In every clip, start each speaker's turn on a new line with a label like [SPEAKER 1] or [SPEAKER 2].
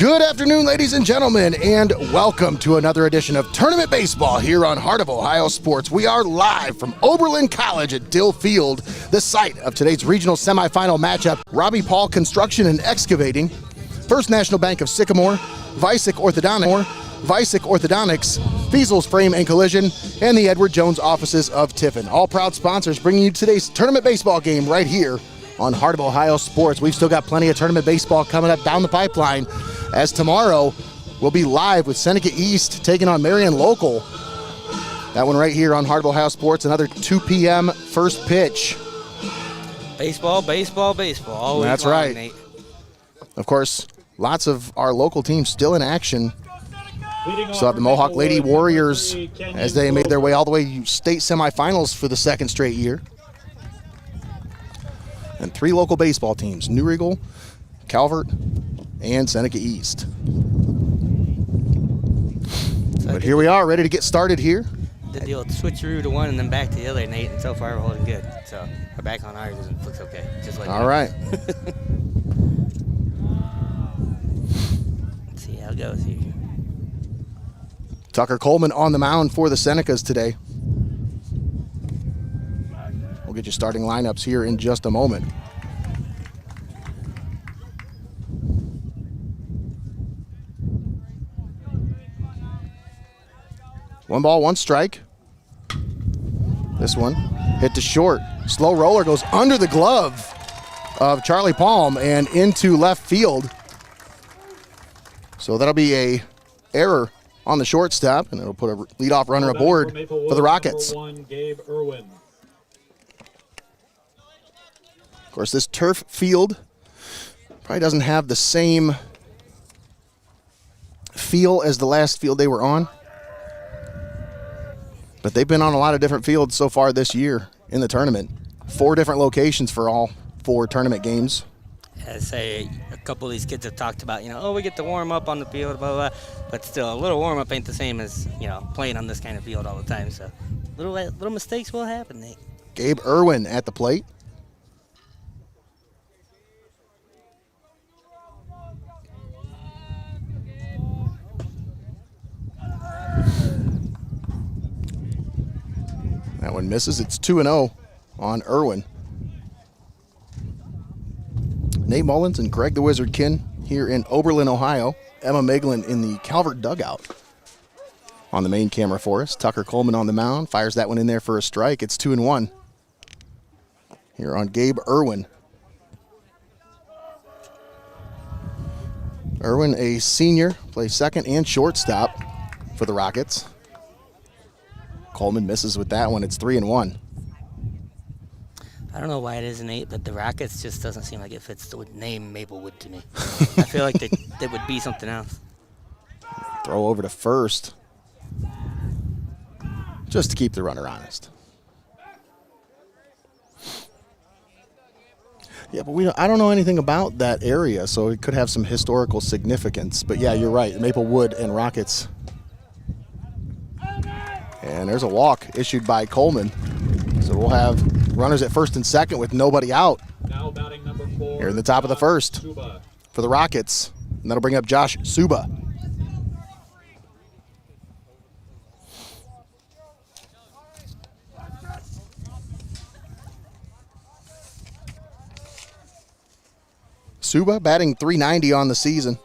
[SPEAKER 1] Good afternoon, ladies and gentlemen, and welcome to another edition of Tournament Baseball here on Heart of Ohio Sports. We are live from Oberlin College at Dill Field, the site of today's regional semifinal matchup. Robbie Construction and Excavating, First National Bank of Sycamore, Vicek Orthodontics, Feasel's Frame and Collision, and the Edward Jones offices of Tiffin. All proud sponsors bringing you today's tournament baseball game right here on Heart of Ohio Sports. We've still got plenty of tournament baseball coming up down the pipeline, as tomorrow we'll be live with Senecas East taking on Marion Local. That one right here on Heart of Ohio Sports, another 2 p.m. first pitch.
[SPEAKER 2] Baseball, baseball, baseball. Always
[SPEAKER 1] That's
[SPEAKER 2] long,
[SPEAKER 1] right.
[SPEAKER 2] Nate.
[SPEAKER 1] Of course, lots of our local teams still in action. So have the Mohawk Lady Warriors as they made their way all the way to state semifinals for the second straight year. And 3 local baseball teams, New Regal, Calvert, and Senecas East. But here we are, ready to get started here.
[SPEAKER 2] The deal, switcheroo to one and then back to the other, Nate, and so far we're holding good. So we're back on ours and it looks okay. Just like
[SPEAKER 1] all right.
[SPEAKER 2] Let's see how it goes here.
[SPEAKER 1] Tucker Coleman on the mound for the Senecas today. We'll get you starting lineups here in just a moment. One ball, one strike. This one hit to short. Slow roller goes under the glove of Charlie Palm and into left field. So that'll be a error on the shortstop, and it'll put a leadoff runner aboard for the Rockets. Of course, this turf field probably doesn't have the same feel as the last field they were on. But they've been on a lot of different fields so far this year in the tournament. 4 different locations for all 4 tournament games.
[SPEAKER 2] I say a couple of these kids have talked about, we get to warm up on the field, blah, blah, blah. But still, a little warm up ain't the same as, playing on this kind of field all the time. So little mistakes will happen, Nate.
[SPEAKER 1] Gabe Irwin at the plate. That one misses. It's 2-0 on Irwin. Nate Mullins and Greg the Wizard Kinn here in Oberlin, Ohio. Emma Meglin in the Calvert dugout on the main camera for us. Tucker Coleman on the mound. Fires that one in there for a strike. It's 2-1 here on Gabe Irwin. Irwin, a senior, plays second and shortstop for the Rockets. Coleman misses with that one. It's 3-1.
[SPEAKER 2] I don't know why it is, Nate, but the Rockets just doesn't seem like it fits the name Maplewood to me. I feel like they would be something else.
[SPEAKER 1] Throw over to first, just to keep the runner honest. Yeah, but I don't know anything about that area, so it could have some historical significance. But yeah, you're right, Maplewood and Rockets. And there's a walk issued by Coleman. So we'll have runners at first and second with nobody out.
[SPEAKER 3] Now batting number 4.
[SPEAKER 1] Here in the top of the first for the Rockets. And that'll bring up Josh Suba. Suba batting .390 on the season.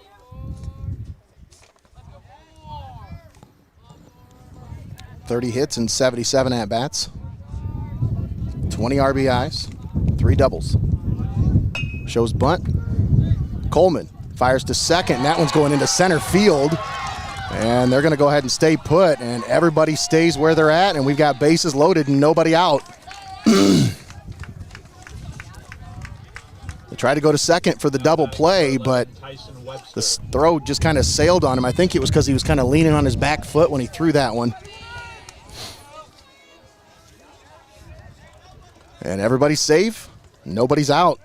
[SPEAKER 1] .30 hits and 77 at-bats. 20 RBIs, 3 doubles. Shows bunt. Coleman fires to second, and that one's going into center field. And they're going to go ahead and stay put, and everybody stays where they're at, and we've got bases loaded and nobody out. They tried to go to second for the double play, but the throw just kind of sailed on him. I think it was because he was kind of leaning on his back foot when he threw that one. And everybody's safe. Nobody's out.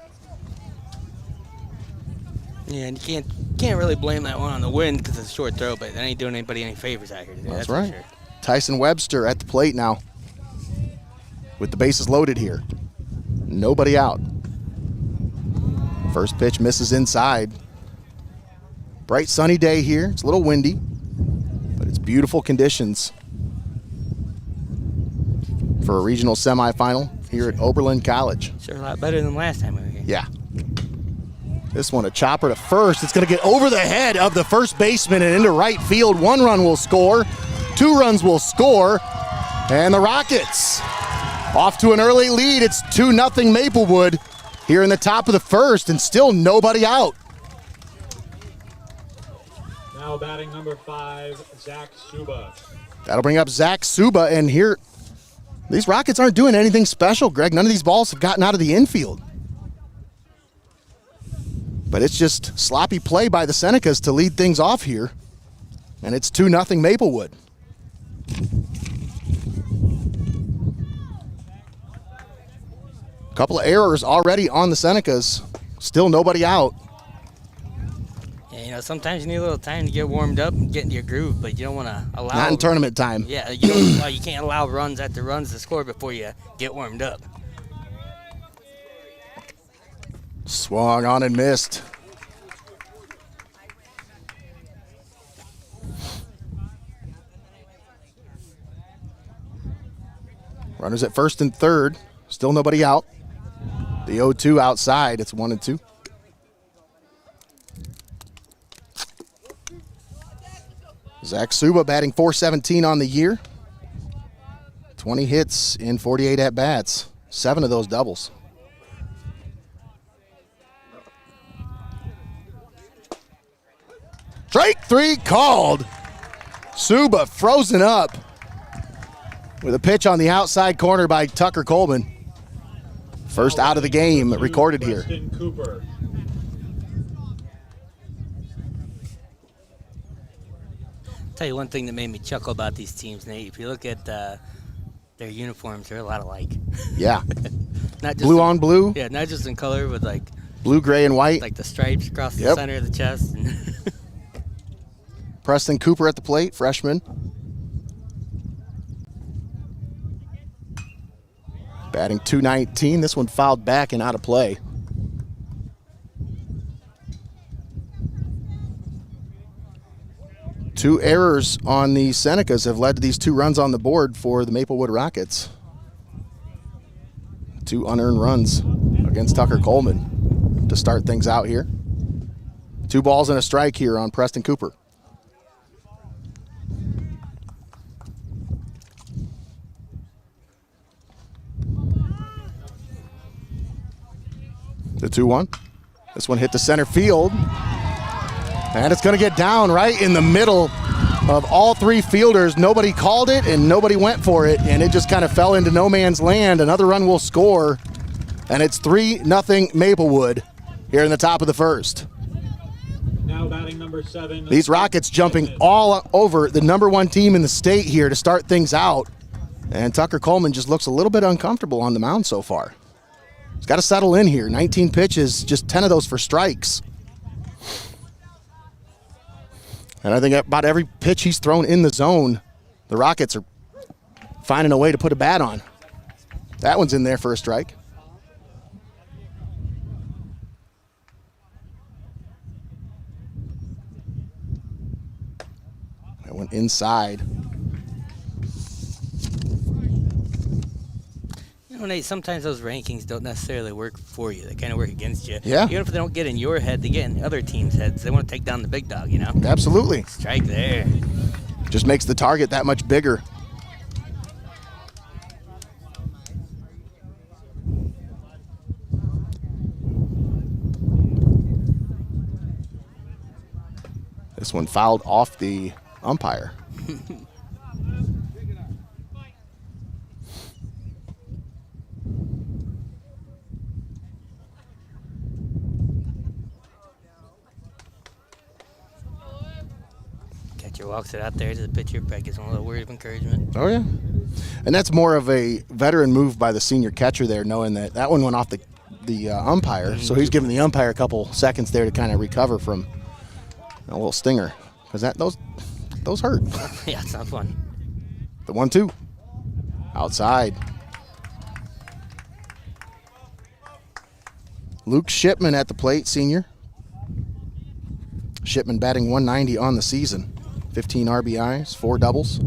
[SPEAKER 2] Yeah, and you can't really blame that one on the wind because it's a short throw, but that ain't doing anybody any favors out here today.
[SPEAKER 1] That's right.
[SPEAKER 2] For sure.
[SPEAKER 1] Tyson Webster at the plate now with the bases loaded here. Nobody out. First pitch misses inside. Bright sunny day here. It's a little windy, but it's beautiful conditions for a regional semifinal here at Oberlin College.
[SPEAKER 2] Sure, a lot better than last time we were here.
[SPEAKER 1] Yeah. This one, a chopper to first. It's going to get over the head of the first baseman and into right field. 1 run will score, 2 runs will score, and the Rockets off to an early lead. It's 2-0 Maplewood here in the top of the first, and still nobody out.
[SPEAKER 3] Now batting number 5, Zach Suba.
[SPEAKER 1] That'll bring up Zach Suba, and here, these Rockets aren't doing anything special, Greg. None of these balls have gotten out of the infield. But it's just sloppy play by the Senecas to lead things off here. And it's 2-0 Maplewood. A couple of errors already on the Senecas. Still nobody out.
[SPEAKER 2] Yeah, you know, sometimes you need a little time to get warmed up and get into your groove, but you don't want to allow...
[SPEAKER 1] Not in tournament time.
[SPEAKER 2] Yeah, you can't allow runs after runs to score before you get warmed up.
[SPEAKER 1] Swung on and missed. Runners at first and third. Still nobody out. The 0-2 outside. It's 1-2. Zach Suba batting .417 on the year. 20 hits in 48 at-bats. 7 of those doubles. Strike 3 called. Suba frozen up with a pitch on the outside corner by Tucker Coleman. First out of the game recorded here.
[SPEAKER 3] Cooper.
[SPEAKER 2] Tell you one thing that made me chuckle about these teams, Nate. If you look at their uniforms, they're a lot alike.
[SPEAKER 1] Yeah.
[SPEAKER 2] Not just
[SPEAKER 1] Blue on blue.
[SPEAKER 2] Yeah, not just in color, but like
[SPEAKER 1] blue, gray, and white.
[SPEAKER 2] like the stripes across the
[SPEAKER 1] Yep.
[SPEAKER 2] center of the chest.
[SPEAKER 1] Preston Cooper at the plate, freshman. Batting .219. This one fouled back and out of play. Two errors on the Senecas have led to these 2 runs on the board for the Maplewood Rockets. 2 unearned runs against Tucker Coleman to start things out here. 2 balls and a strike here on Preston Cooper. The 2-1. This one hit the center field. And it's going to get down right in the middle of all 3 fielders. Nobody called it and nobody went for it. And it just kind of fell into no man's land. Another run will score. And it's 3-0 Maplewood here in the top of the first.
[SPEAKER 3] Now batting number 7.
[SPEAKER 1] These Rockets jumping all over the #1 team in the state here to start things out. And Tucker Coleman just looks a little bit uncomfortable on the mound so far. He's got to settle in here. 19 pitches, just 10 of those for strikes. And I think about every pitch he's thrown in the zone, the Rockets are finding a way to put a bat on. That one's in there for a strike. That went inside.
[SPEAKER 2] You know, Nate, sometimes those rankings don't necessarily work for you. They kind of work against you.
[SPEAKER 1] Yeah.
[SPEAKER 2] Even if they don't get in your head, they get in other teams' heads. They want to take down the big dog, you know?
[SPEAKER 1] Absolutely.
[SPEAKER 2] Strike there.
[SPEAKER 1] Just makes the target that much bigger. This one fouled off the umpire.
[SPEAKER 2] Catcher walks it out there to the pitcher. Probably gives him a little word of encouragement.
[SPEAKER 1] Oh, yeah. And that's more of a veteran move by the senior catcher there, knowing that that one went off the umpire. So he's giving the umpire a couple seconds there to kind of recover from a little stinger. Because those hurt.
[SPEAKER 2] Yeah, it's not fun.
[SPEAKER 1] The 1-2. Outside. Luke Shipman at the plate, senior. Shipman batting 190 on the season. 15 RBIs, 4 doubles.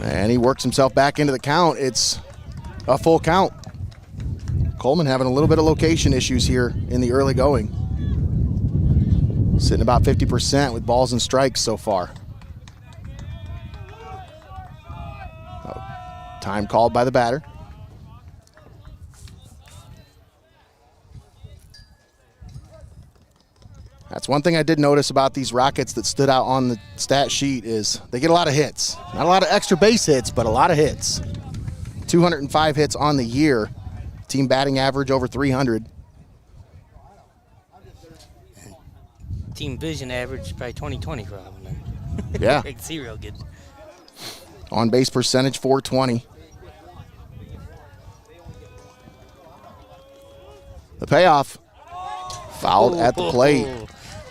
[SPEAKER 1] And he works himself back into the count. It's a full count. Coleman having a little bit of location issues here in the early going. Sitting about 50% with balls and strikes so far. Time called by the batter. That's one thing I did notice about these Rockets that stood out on the stat sheet is they get a lot of hits. Not a lot of extra base hits, but a lot of hits. 205 hits on the year. Team batting average over 300.
[SPEAKER 2] Team vision average probably 20/20 for them.
[SPEAKER 1] Yeah.
[SPEAKER 2] I can see real good.
[SPEAKER 1] On base percentage 420. The payoff. Fouled at the plate.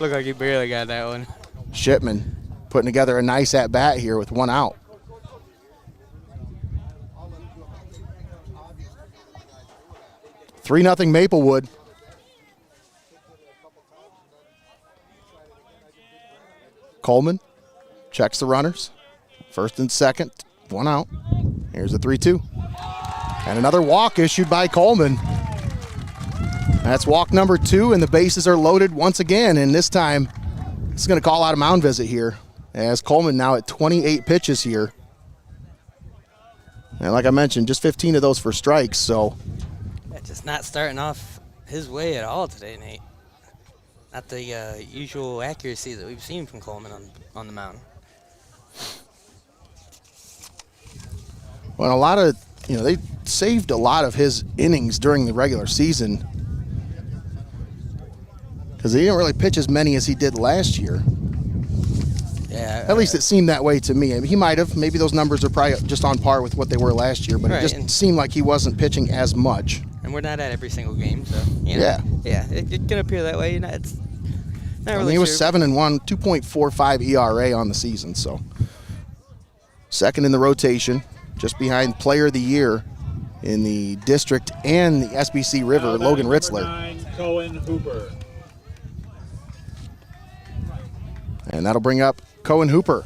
[SPEAKER 2] Look like he barely got that one.
[SPEAKER 1] Shipman putting together a nice at-bat here with 1 out. Three 0 Maplewood. Coleman checks the runners. First and second, 1 out. Here's a 3-2. And another walk issued by Coleman. That's walk number 2, and the bases are loaded once again. And this time, it's going to call out a mound visit here, as Coleman now at 28 pitches here. And like I mentioned, just 15 of those for strikes, so.
[SPEAKER 2] Just not starting off his way at all today, Nate. Not the usual accuracy that we've seen from Coleman on the mound.
[SPEAKER 1] Well, a lot of, they saved a lot of his innings during the regular season because he didn't really pitch as many as he did last year.
[SPEAKER 2] Yeah.
[SPEAKER 1] At least it seemed that way to me. I mean, he might have. Maybe those numbers are probably just on par with what they were last year, but
[SPEAKER 2] right,
[SPEAKER 1] it just seemed like he wasn't pitching as much.
[SPEAKER 2] And we're not at every single game, so,
[SPEAKER 1] Yeah.
[SPEAKER 2] Yeah, it can appear that way. It's not really
[SPEAKER 1] he was
[SPEAKER 2] sure.
[SPEAKER 1] 7-1, 2.45 ERA on the season, so. Second in the rotation, just behind Player of the Year in the district and the SBC River, Logan Ritzler.
[SPEAKER 3] 9, Cohen Hooper.
[SPEAKER 1] And that'll bring up Cohen Hooper.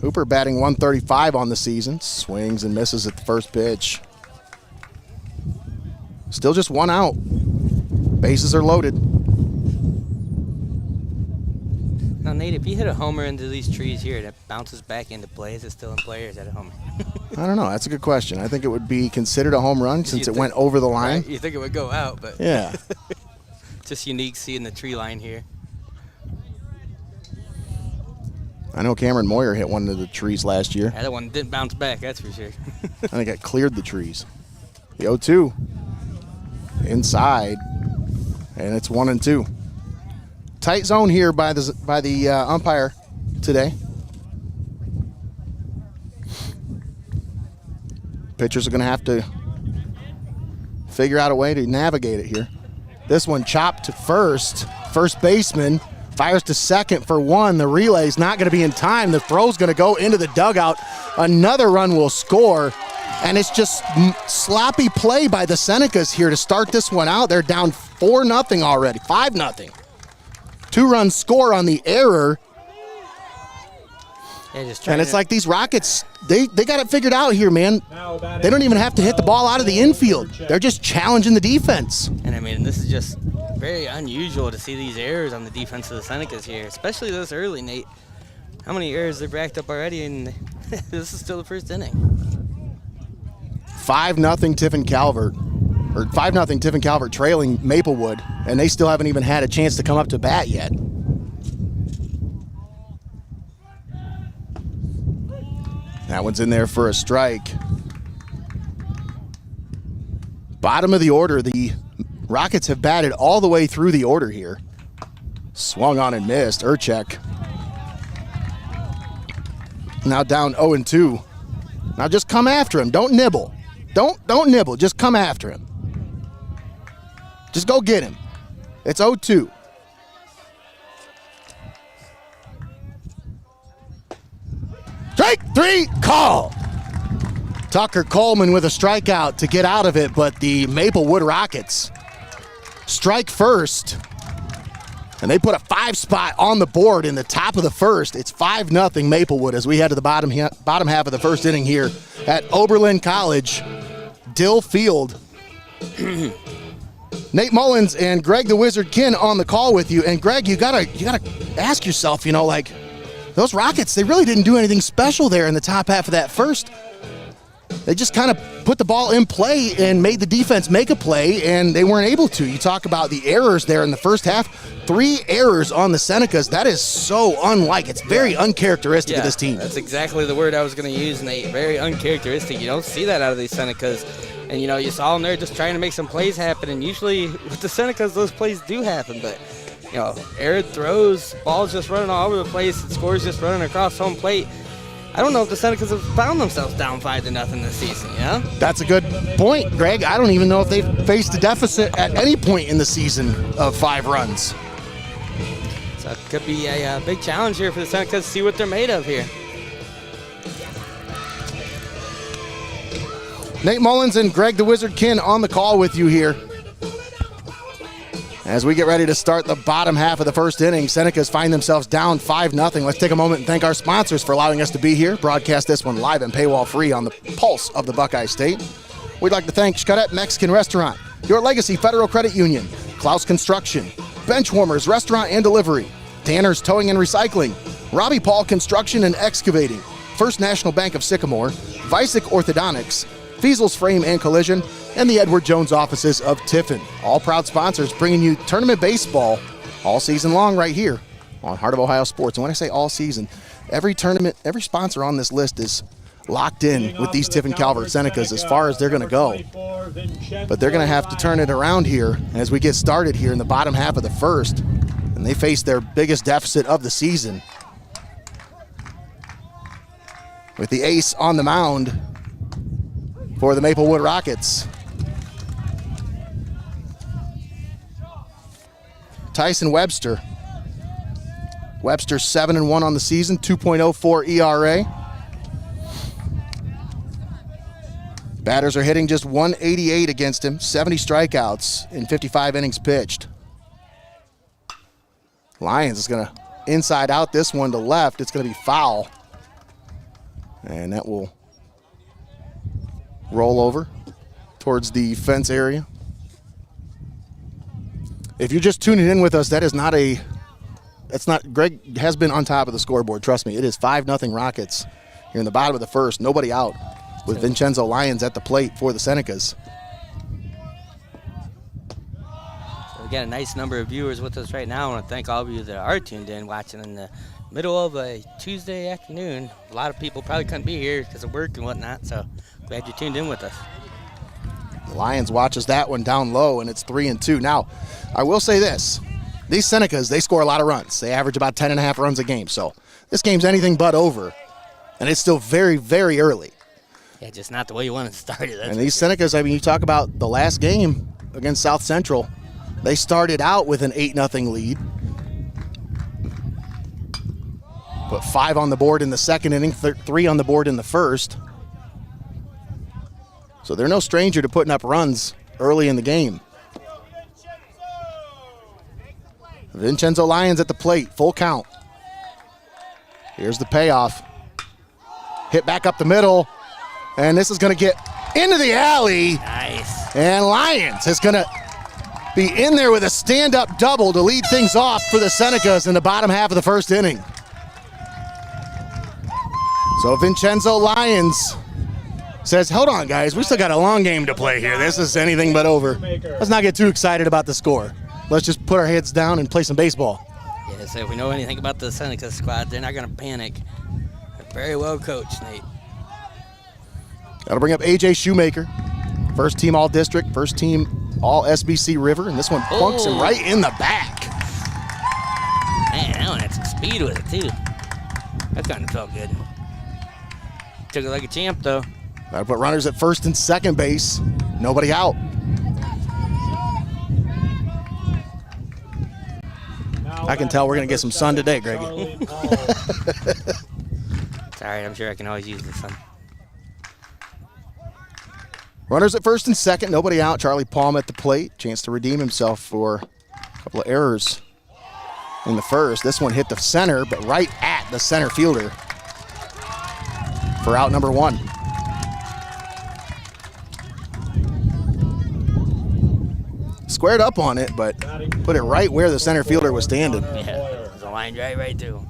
[SPEAKER 1] Hooper batting 135 on the season. Swings and misses at the first pitch. Still just 1 out. Bases are loaded.
[SPEAKER 2] Now, Nate, if you hit a homer into these trees here, that bounces back into play. Is it still in play or is that a homer?
[SPEAKER 1] I don't know. That's a good question. I think it would be considered a home run since it went over the line.
[SPEAKER 2] Right, you think it would go out, but
[SPEAKER 1] Yeah.
[SPEAKER 2] just unique seeing the tree line here.
[SPEAKER 1] I know Cameron Moyer hit one of the trees last year.
[SPEAKER 2] Yeah, that one didn't bounce back, that's for sure.
[SPEAKER 1] I think it cleared the trees. The 0-2. Inside. And it's 1-2. Tight zone here by the umpire today. Pitchers are going to have to figure out a way to navigate it here. This one chopped to first. First baseman fires to second for 1. The relay's not going to be in time. The throw's going to go into the dugout. Another run will score. And it's just sloppy play by the Senecas here to start this one out. They're down 4-0 already, 5-0. 2-run score on the error.
[SPEAKER 2] Yeah,
[SPEAKER 1] And it's like these Rockets, they got it figured out here, man. They don't even have to hit the ball out of the infield. They're just challenging the defense.
[SPEAKER 2] And I mean, this is just very unusual to see these errors on the defense of the Senecas here, especially this early, Nate. How many errors they've racked up already, and this is still the first inning.
[SPEAKER 1] 5-0 Tiffin Calvert, or 5-0 Tiffin Calvert trailing Maplewood, and they still haven't even had a chance to come up to bat yet. That one's in there for a strike. Bottom of the order, the Rockets have batted all the way through the order here. Swung on and missed. Urchek. Now down 0-2. Now just come after him. Don't nibble. Don't nibble. Just come after him. Just go get him. It's 0-2. Strike 3, call. Tucker Coleman with a strikeout to get out of it, but the Maplewood Rockets strike first. And they put a 5 spot on the board in the top of the first. It's 5-0 Maplewood as we head to the bottom half of the first inning here at Oberlin College, Dill Field. Nate Mullins and Greg the Wizard Kinn on the call with you. And Greg, you gotta ask yourself, like those Rockets, they really didn't do anything special there in the top half of that first. They just kind of put the ball in play and made the defense make a play, and they weren't able to. You talk about the errors there in the first half. 3 errors on the Senecas. That is so unlike. It's very uncharacteristic of this team.
[SPEAKER 2] That's exactly the word I was going to use, Nate. Very uncharacteristic. You don't see that out of these Senecas. And, you saw them there just trying to make some plays happen. And usually with the Senecas, those plays do happen. But, errant throws, balls just running all over the place, and scores just running across home plate. I don't know if the Senecas have found themselves down 5-0 this season,
[SPEAKER 1] That's a good point, Greg. I don't even know if they've faced a deficit at any point in the season of 5 runs.
[SPEAKER 2] So it could be a big challenge here for the Senecas to see what they're made of here.
[SPEAKER 1] Nate Mullins and Greg the Wizard Kinn on the call with you here. As we get ready to start the bottom half of the first inning, Senecas find themselves down 5-0. Let's take a moment and thank our sponsors for allowing us to be here, broadcast this one live and paywall free on the pulse of the Buckeye State. We'd like to thank Xcaret Mexican Restaurant, Your Legacy Federal Credit Union, Clouse Construction, Benchwarmers Restaurant and Delivery, Tanner's Towing and Recycling, Robbie Paul Construction and Excavating, First National Bank of Sycamore, Vicek Orthodontics, Feasel's Frame and Collision, and the Edward Jones offices of Tiffin. All proud sponsors bringing you tournament baseball all season long right here on Heart of Ohio Sports. And when I say all season, every tournament, every sponsor on this list is locked in with these Tiffin Calvert Senecas as far as they're going to go. But they're going to have to turn it around here as we get started here in the bottom half of the first. And they face their biggest deficit of the season with the ace on the mound for the Maplewood Rockets. Tyson Webster. Webster 7-1 on the season, 2.04 ERA. Batters are hitting just 188 against him, 70 strikeouts in 55 innings pitched. Lions is going to inside out this one to left. It's going to be foul. And that will roll over towards the fence area. If you're just tuning in with us, Greg has been on top of the scoreboard, trust me. It is 5-0 Rockets here in the bottom of the first, nobody out, with Vincenzo Lyons at the plate for the Senecas.
[SPEAKER 2] So we got a nice number of viewers with us right now. I want to thank all of you that are tuned in, watching in the middle of a Tuesday afternoon. A lot of people probably couldn't be here because of work and whatnot, so glad you tuned in with us.
[SPEAKER 1] The Lions watches that one down low, and it's 3-2. Now, I will say this. These Senecas, they score a lot of runs. They average about 10.5 runs a game. So this game's anything but over, and it's still very, very early.
[SPEAKER 2] Yeah, just not the way you want to start it.
[SPEAKER 1] And these Senecas, you talk about the last game against South Central. They started out with an 8-0 lead. Put 5 on the board in the second inning, 3 on the board in the first. So they're no stranger to putting up runs early in the game. Vincenzo Lyons at the plate, full count. Here's the payoff. Hit back up the middle, and this is going to get into the alley.
[SPEAKER 2] Nice.
[SPEAKER 1] And Lyons is going to be in there with a stand-up double to lead things off for the Senecas in the bottom half of the first inning. So Vincenzo Lyons says, hold on, guys, we still got a long game to play here. This is anything but over. Let's not get too excited about the score. Let's just put our heads down and play some baseball.
[SPEAKER 2] Yeah, so if we know anything about the Seneca squad, they're not going to panic. They're very well coached, Nate.
[SPEAKER 1] That'll bring up A.J. Shoemaker. First team All-District, first team All-SBC River, and this one plunks him right in the back.
[SPEAKER 2] Man, that one had some speed with it, too. That kind of felt good. Took it like a champ, though.
[SPEAKER 1] That'll put runners at first and second base. Nobody out. I can tell we're going to get some sun today, Greggy.
[SPEAKER 2] Sorry, I'm sure I can always use the sun.
[SPEAKER 1] Runners at first and second, nobody out. Charlie Palm at the plate. Chance to redeem himself for a couple of errors in the first. This one hit the center, but right at the center fielder for out number 1. Squared up on it, but put it right where the center fielder was standing.
[SPEAKER 2] Yeah, there's a line drive right through.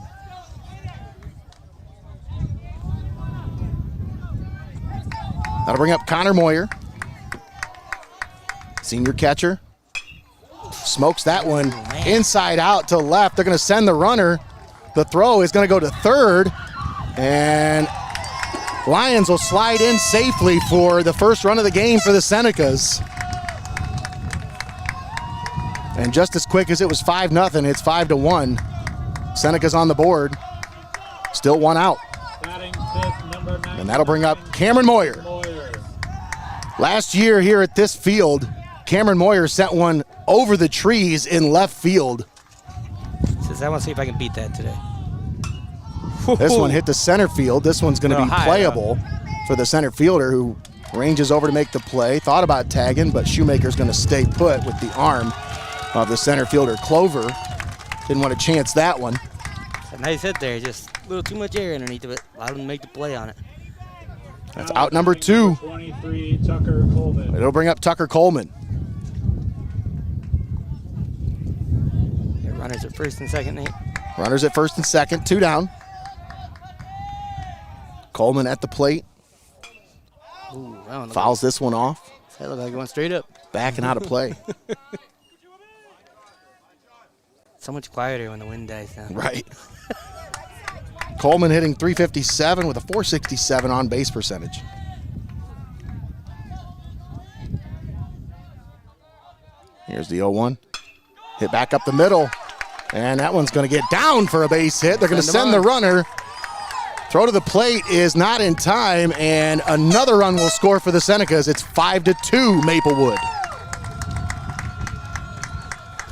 [SPEAKER 1] That'll bring up Connor Moyer, senior catcher. Smokes that one inside out to left. They're going to send the runner. The throw is going to go to third, and Lions will slide in safely for the first run of the game for the Senecas. And just as quick as it was 5-0, it's 5-1. Senecas on the board. Still one out. And that'll bring up Cameron Moyer. Last year here at this field, Cameron Moyer sent one over the trees in left field.
[SPEAKER 2] Says, I want to see if I can beat that today.
[SPEAKER 1] This one hit the center field. This one's going to be playable for the center fielder who ranges over to make the play. Thought about tagging, but Shoemaker's going to stay put with the arm of the center fielder, Clover. Didn't want to chance that one.
[SPEAKER 2] A nice hit there, just a little too much air underneath of it. Allowed him to make the play on it.
[SPEAKER 1] That's out number 2.
[SPEAKER 3] 23, Tucker Coleman.
[SPEAKER 1] It'll bring up Tucker Coleman.
[SPEAKER 2] Runners at first and second, Nate.
[SPEAKER 1] Runners at first and second, 2 down. Coleman at the plate.
[SPEAKER 2] Ooh, that one
[SPEAKER 1] fouls this one off.
[SPEAKER 2] That looked like it went straight up.
[SPEAKER 1] Backing out of play.
[SPEAKER 2] So much quieter when the wind dies down.
[SPEAKER 1] Right. Coleman hitting .357 with a .467 on base percentage. Here's the 0-1. Hit back up the middle. And that one's going to get down for a base hit. They're going to send the runner. Throw to the plate is not in time, and another run will score for the Senecas. It's 5-2 Maplewood.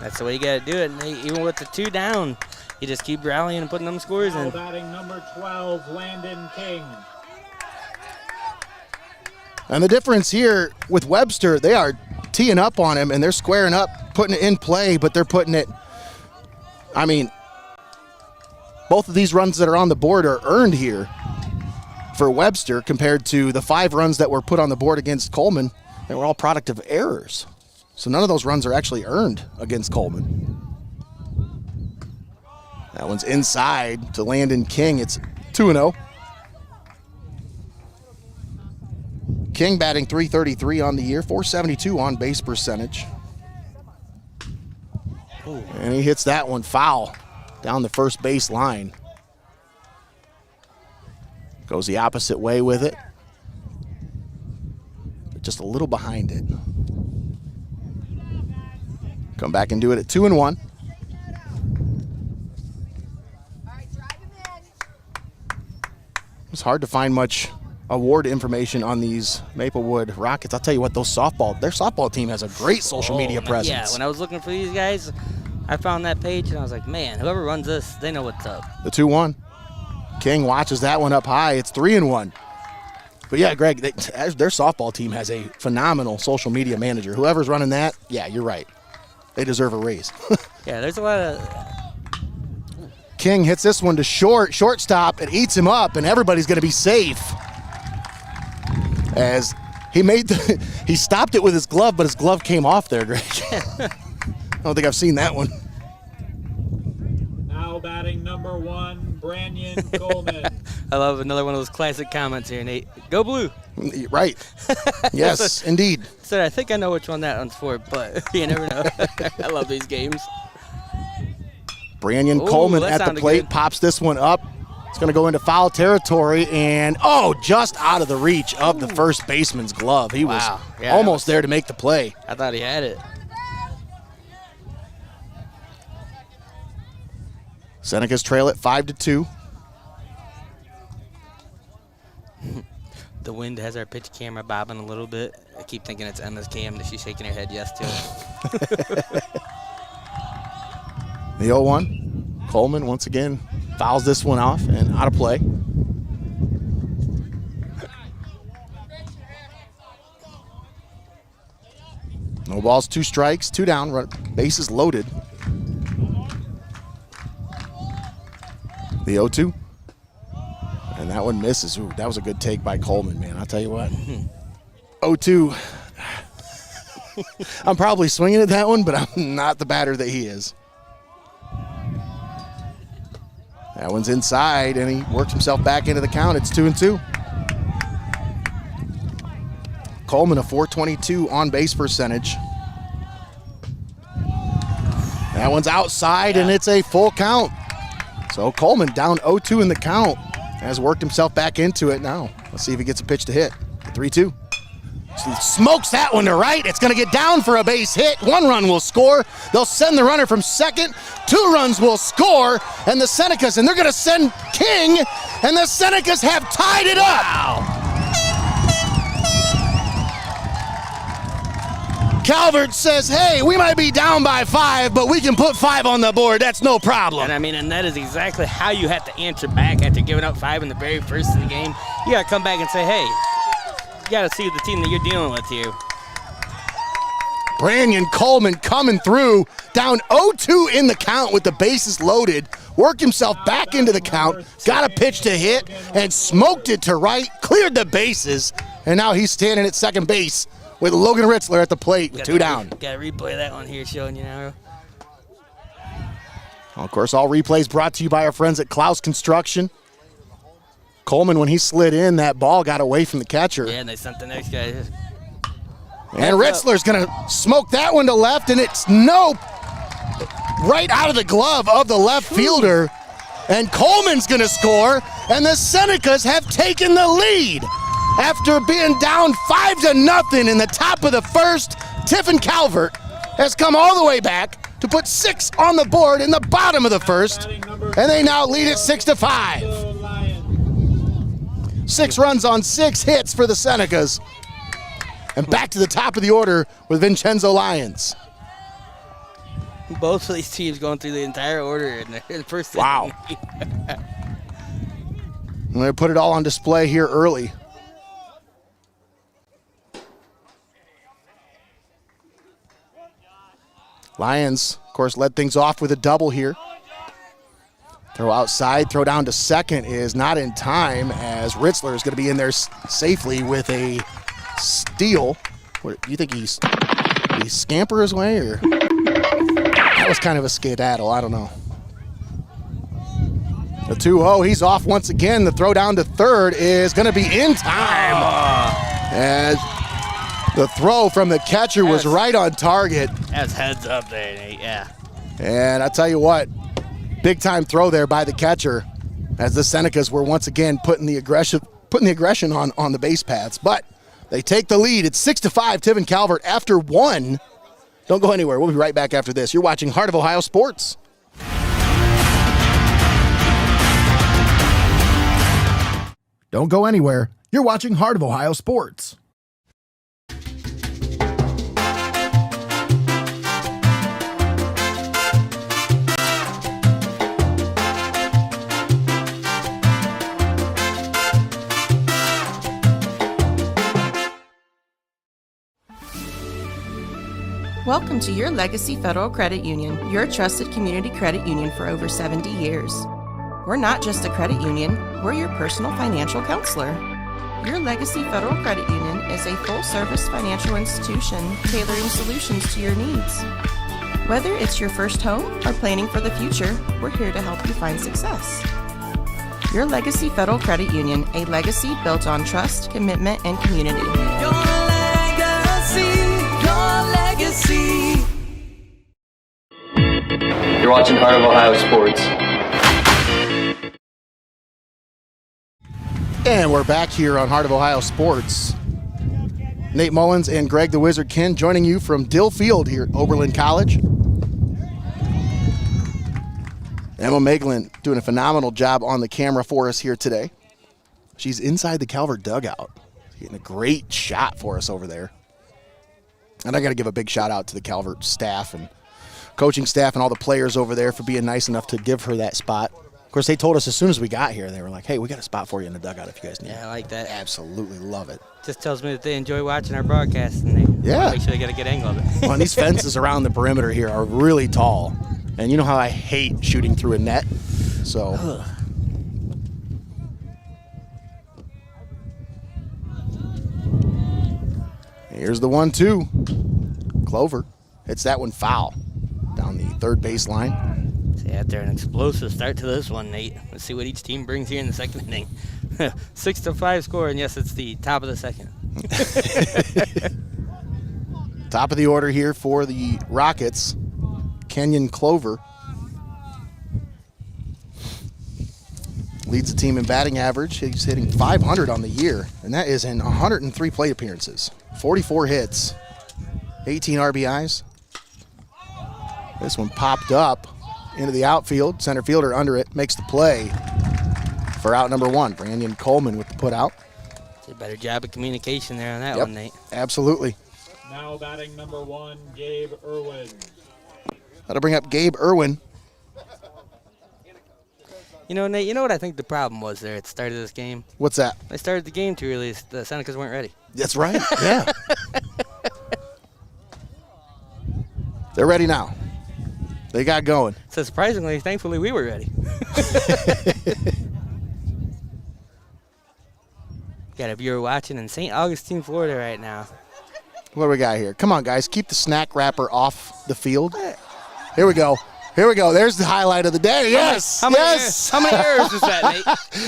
[SPEAKER 2] That's the way you got to do it. And even with the 2 down, you just keep rallying and putting them scores in.
[SPEAKER 3] Batting number 12, Landon King.
[SPEAKER 1] And the difference here with Webster, they are teeing up on him, and they're squaring up, putting it in play, but they're putting it, I mean, both of these runs that are on the board are earned here for Webster compared to the 5 runs that were put on the board against Coleman. They were all product of errors. So none of those runs are actually earned against Coleman. That one's inside to Landon King. It's 2-0. King batting .333 on the year, .472 on base percentage. Ooh. And he hits that one foul down the first base line. Goes the opposite way with it. But just a little behind it. Come back and do it at 2-1. It's hard to find much award information on these Maplewood Rockets. I'll tell you what, their softball team has a great social media presence.
[SPEAKER 2] Yeah, when I was looking for these guys, I found that page and I was like, man, whoever runs this, they know what's up.
[SPEAKER 1] The 2-1. King watches that one up high. It's 3-1. But yeah, Greg, their softball team has a phenomenal social media manager. Whoever's running that, yeah, you're right. They deserve a raise.
[SPEAKER 2] Yeah, there's a lot of...
[SPEAKER 1] King hits this one to shortstop. It eats him up, and everybody's going to be safe. As he stopped it with his glove, but his glove came off there, Greg. I don't think I've seen that one.
[SPEAKER 3] Now batting number 1, Brandon Coleman.
[SPEAKER 2] I love another one of those classic comments here, Nate. Go blue.
[SPEAKER 1] Right. Yes, indeed.
[SPEAKER 2] So I think I know which one that one's for, but you never know. I love these games.
[SPEAKER 1] Brandon Coleman at the plate pops this one up. It's going to go into foul territory, and just out of the reach of the first baseman's glove. He was almost there to make the play.
[SPEAKER 2] I thought he had it.
[SPEAKER 1] Senecas trail it 5-2.
[SPEAKER 2] The wind has our pitch camera bobbing a little bit. I keep thinking it's Emma's cam that she's shaking her head yes to.
[SPEAKER 1] The 0-1. Coleman once again fouls this one off and out of play. No balls, 2 strikes, 2 down, bases loaded. The 0-2. And that one misses. Ooh, that was a good take by Coleman, man. I'll tell you what. 0-2. I'm probably swinging at that one, but I'm not the batter that he is. That one's inside, and he works himself back into the count. It's 2-2. Coleman, a .422 on-base percentage. That one's outside, and it's a full count. So Coleman down 0-2 in the count. Has worked himself back into it now. Let's see if he gets a pitch to hit. 3-2. So he smokes that one to right. It's going to get down for a base hit. 1 run will score. They'll send the runner from second. 2 runs will score. And the Senecas, and they're going to send King. And the Senecas have tied it up.
[SPEAKER 2] Wow.
[SPEAKER 1] Calvert says, hey, we might be down by 5, but we can put 5 on the board. That's no problem.
[SPEAKER 2] And I mean, and that is exactly how you have to answer back after giving up 5 in the very first of the game. You got to come back and say, hey, you got to see the team that you're dealing with here.
[SPEAKER 1] Brandon Coleman coming through, down 0-2 in the count with the bases loaded. Worked himself back into the count, got a pitch to hit, and smoked it to right, cleared the bases, and now he's standing at second base with Logan Ritzler at the plate with 2 down.
[SPEAKER 2] Got to replay that one here, showing you now.
[SPEAKER 1] Of course, all replays brought to you by our friends at Clouse Construction. Coleman, when he slid in, that ball got away from the catcher.
[SPEAKER 2] Yeah, and they sent the next guy.
[SPEAKER 1] And Ritzler's going to smoke that one to left, and it's right out of the glove of the left fielder. And Coleman's going to score, and the Senecas have taken the lead. After being down 5-0 in the top of the first, Tiffin Calvert has come all the way back to put 6 on the board in the bottom of the first, and they now lead it 6-5. 6 runs on 6 hits for the Senecas. And back to the top of the order with Vincenzo Lyons.
[SPEAKER 2] Both of these teams going through the entire order in the first inning.
[SPEAKER 1] Wow. I'm going to put it all on display here early. Lyons, of course, led things off with a double here. Throw outside, throw down to second is not in time as Ritzler is going to be in there safely with a steal. What, do you think he scamper his way, or that was kind of a skedaddle? I don't know. The 2-0, he's off once again. The throw down to third is going to be in time. As the throw from the catcher was right on target.
[SPEAKER 2] That's heads up there, Nate, yeah.
[SPEAKER 1] And I tell you what, big time throw there by the catcher as the Senecas were once again putting the aggression on the base paths. But they take the lead. It's 6-5, Tiffin Calvert after 1. Don't go anywhere. We'll be right back after this. You're watching Heart of Ohio Sports. Don't go anywhere. You're watching Heart of Ohio Sports.
[SPEAKER 4] Welcome to Your Legacy Federal Credit Union, your trusted community credit union for over 70 years. We're not just a credit union, we're your personal financial counselor. Your Legacy Federal Credit Union is a full-service financial institution tailoring solutions to your needs. Whether it's your first home or planning for the future, we're here to help you find success. Your Legacy Federal Credit Union, a legacy built on trust, commitment, and community.
[SPEAKER 5] Your legacy.
[SPEAKER 6] You're watching Heart of Ohio Sports.
[SPEAKER 1] And we're back here on Heart of Ohio Sports. Nate Mullins and Greg the Wizard Kinn joining you from Dill Field here at Oberlin College. Emma Meglin doing a phenomenal job on the camera for us here today. She's inside the Calvert dugout. Getting a great shot for us over there. And I got to give a big shout out to the Calvert staff and coaching staff and all the players over there for being nice enough to give her that spot. Of course, they told us as soon as we got here, they were like, hey, we got a spot for you in the dugout if you guys need it.
[SPEAKER 2] Yeah, I like that.
[SPEAKER 1] Absolutely love it.
[SPEAKER 2] Just tells me that they enjoy watching our broadcast, and they wanna make sure they get a good angle of it.
[SPEAKER 1] Well, and these fences around the perimeter here are really tall. And you know how I hate shooting through a net? So. Here's the 1-2. Clover hits that one foul down the third baseline.
[SPEAKER 2] So after an explosive start to this one, Nate, let's see what each team brings here in the second inning. 6-5 score, and yes, it's the top of the second.
[SPEAKER 1] Top of the order here for the Rockets, Kenyon Clover. Leads the team in batting average. He's hitting .500 on the year, and that is in 103 plate appearances, 44 hits, 18 RBIs. This one popped up into the outfield. Center fielder under it makes the play for out number 1. Brandon Coleman with the put out.
[SPEAKER 2] Did a better job of communication there on that one, Nate.
[SPEAKER 1] Absolutely.
[SPEAKER 3] Now batting number 1, Gabe Irwin.
[SPEAKER 1] That'll bring up Gabe Irwin.
[SPEAKER 2] You know, Nate, you know what I think the problem was there at the start of this game?
[SPEAKER 1] What's that?
[SPEAKER 2] They started the game too early. The Senecas weren't ready.
[SPEAKER 1] That's right. Yeah. They're ready now. They got going.
[SPEAKER 2] So surprisingly, thankfully, we were ready. Got a viewer watching in St. Augustine, Florida right now.
[SPEAKER 1] What do we got here? Come on, guys. Keep the snack wrapper off the field. Here we go. Here we go. There's the highlight of the day. Yes.
[SPEAKER 2] How many errors is that, Nate?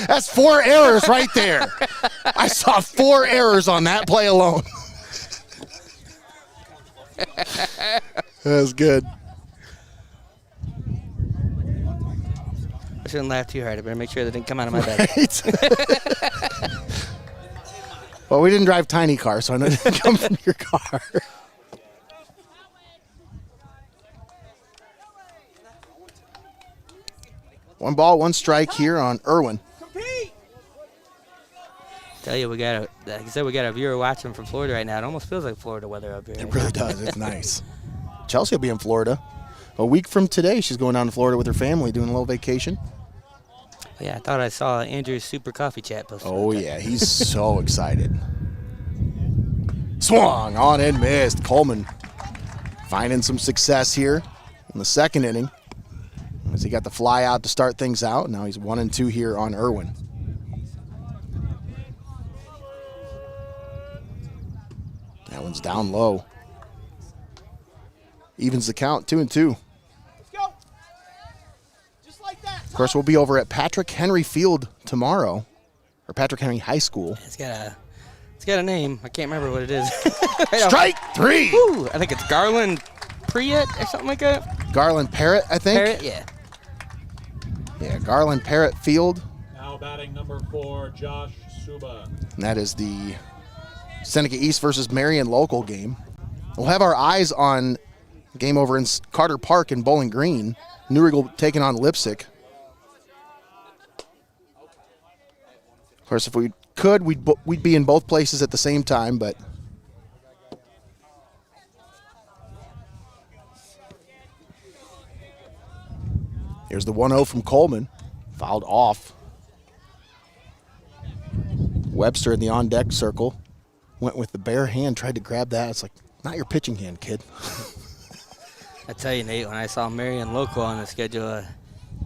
[SPEAKER 1] That's 4 errors right there. I saw 4 errors on that play alone. That was good.
[SPEAKER 2] I shouldn't laugh too hard. I better make sure that didn't come out of my bag.
[SPEAKER 1] Right. Well, we didn't drive tiny cars, so I know it didn't come from your car. One ball, one strike here on Irwin.
[SPEAKER 2] Tell you, like I said, we got a viewer watching from Florida right now. It almost feels like Florida weather up here.
[SPEAKER 1] It really does. It's nice. Chelsea will be in Florida. A week from today, she's going down to Florida with her family, doing a little vacation.
[SPEAKER 2] Yeah, I thought I saw Andrew's super coffee chat posted.
[SPEAKER 1] Oh, yeah. He's so excited. Swung on and missed. Coleman finding some success here in the second inning as he got the fly out to start things out. Now he's 1-2 here on Irwin. That one's down low. Evens the count, 2-2.
[SPEAKER 7] Let's go. Just like that.
[SPEAKER 1] Of course, we'll be over at Patrick Henry Field tomorrow, or Patrick Henry High School.
[SPEAKER 2] It's got a name. I can't remember what it is.
[SPEAKER 1] Strike 3.
[SPEAKER 2] Woo, I think it's Garland Priet or something like that.
[SPEAKER 1] Garland Parrott, I think.
[SPEAKER 2] Parrot, yeah.
[SPEAKER 1] Yeah, Garland Parrott Field.
[SPEAKER 3] Now batting number 4, Josh Suba.
[SPEAKER 1] And that is the Seneca East versus Marion local game. We'll have our eyes on a game over in Carter Park in Bowling Green. New Eagle taking on Lipsick. Of course, if we could, we'd be in both places at the same time, but here's the 1-0 from Coleman. Fouled off. Webster in the on-deck circle. Went with the bare hand, tried to grab that. It's like, not your pitching hand, kid.
[SPEAKER 2] I tell you, Nate, when I saw Marion local on the schedule, I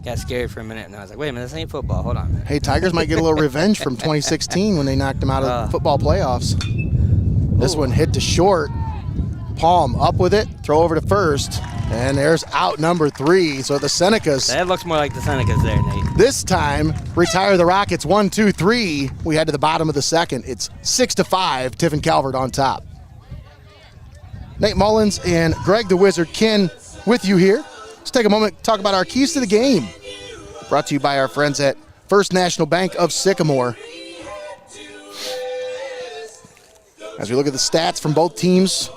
[SPEAKER 2] got scared for a minute, and I was like, wait a minute, this ain't football. Hold on.
[SPEAKER 1] Hey, Tigers might get a little revenge from 2016 when they knocked them out of the football playoffs. This one hit to short. Palm up with it, throw over to first, and there's out number 3. So the Senecas.
[SPEAKER 2] That looks more like the Senecas there, Nate.
[SPEAKER 1] This time, retire the Rockets 1-2-3. We head to the bottom of the second. It's 6-5, Tiffin Calvert on top. Nate Mullins and Greg the Wizard Kinn with you here. Let's take a moment to talk about our keys to the game. Brought to you by our friends at First National Bank of Sycamore. As we look at the stats from both teams,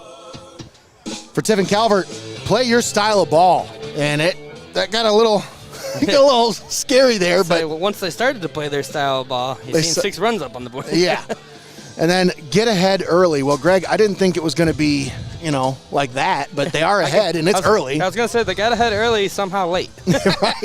[SPEAKER 1] for Tiffin Calvert, play your style of ball. And that got a little scary there. But
[SPEAKER 2] once they started to play their style of ball, you've seen 6 runs up on the board.
[SPEAKER 1] Yeah. And then get ahead early. Well, Greg, I didn't think it was going to be, like that, but they are ahead, and it's early.
[SPEAKER 2] I was going to say, they got ahead early, somehow late.
[SPEAKER 1] Right.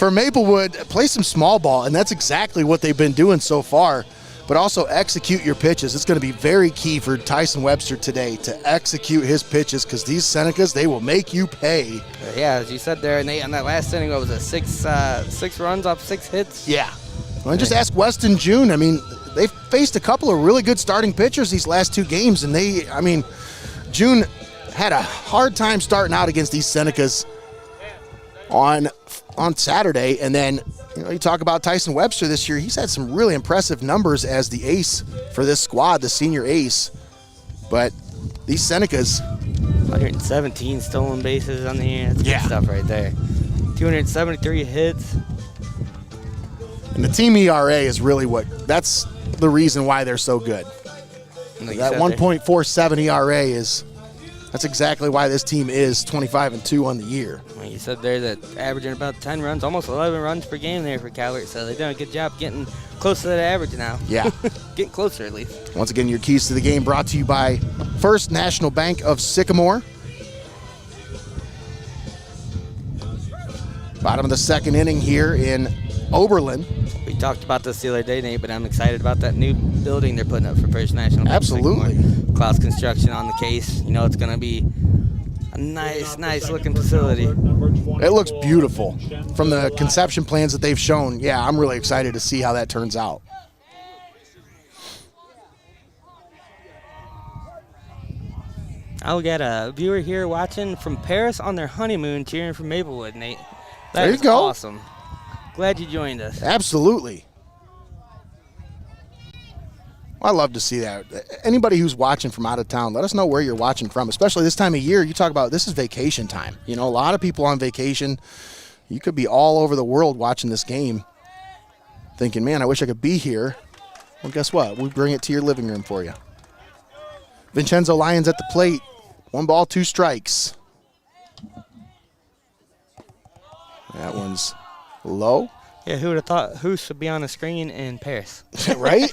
[SPEAKER 1] for Maplewood, play some small ball, and that's exactly what they've been doing so far. But also execute your pitches. It's going to be very key for Tyson Webster today to execute his pitches, because these Senecas, they will make you pay.
[SPEAKER 2] Yeah, as you said there, Nate, on that last inning, what was it, six runs off 6 hits?
[SPEAKER 1] Yeah. Well, and just ask Weston June. I mean, they've faced a couple of really good starting pitchers these last 2 games, and June had a hard time starting out against these Senecas on Saturday, and then you talk about Tyson Webster this year. He's had some really impressive numbers as the ace for this squad, the senior ace. But these Senecas,
[SPEAKER 2] 117 stolen bases on the year. That's good stuff right there. 273 hits.
[SPEAKER 1] And the team ERA is really that's the reason why they're so good.
[SPEAKER 2] Like
[SPEAKER 1] that 1.47 ERA that's exactly why this team is 25-2 on the year.
[SPEAKER 2] Well, you said there that averaging about 10 runs, almost 11 runs per game there for Calvert, so they've done a good job getting close to that average now.
[SPEAKER 1] Yeah.
[SPEAKER 2] Getting closer at least.
[SPEAKER 1] Once again, your keys to the game brought to you by First National Bank of Sycamore. Bottom of the 2nd inning here in Oberlin.
[SPEAKER 2] We talked about this the other day, Nate, but I'm excited about that new building they're putting up for First National Bank.
[SPEAKER 1] Absolutely.
[SPEAKER 2] Clouse Construction on the case. You know, it's going to be a nice looking facility.
[SPEAKER 1] It looks beautiful from the conception plans that they've shown. Yeah, I'm really excited to see how that turns out.
[SPEAKER 2] I'll get a viewer here watching from Paris on their honeymoon, cheering for Maplewood, Nate. That
[SPEAKER 1] There you
[SPEAKER 2] is
[SPEAKER 1] go.
[SPEAKER 2] Awesome. Glad you joined us.
[SPEAKER 1] Absolutely. Well, I love to see that. Anybody who's watching from out of town, let us know where you're watching from, especially this time of year. You talk about this is vacation time. You know, a lot of people on vacation. You could be all over the world watching this game thinking, man, I wish I could be here. Well, guess what? We bring it to your living room for you. Vincenzo Lyons at the plate. 1 ball, 2 strikes. That one's low.
[SPEAKER 2] Yeah, who would have thought who should be on the screen in Paris?
[SPEAKER 1] Right?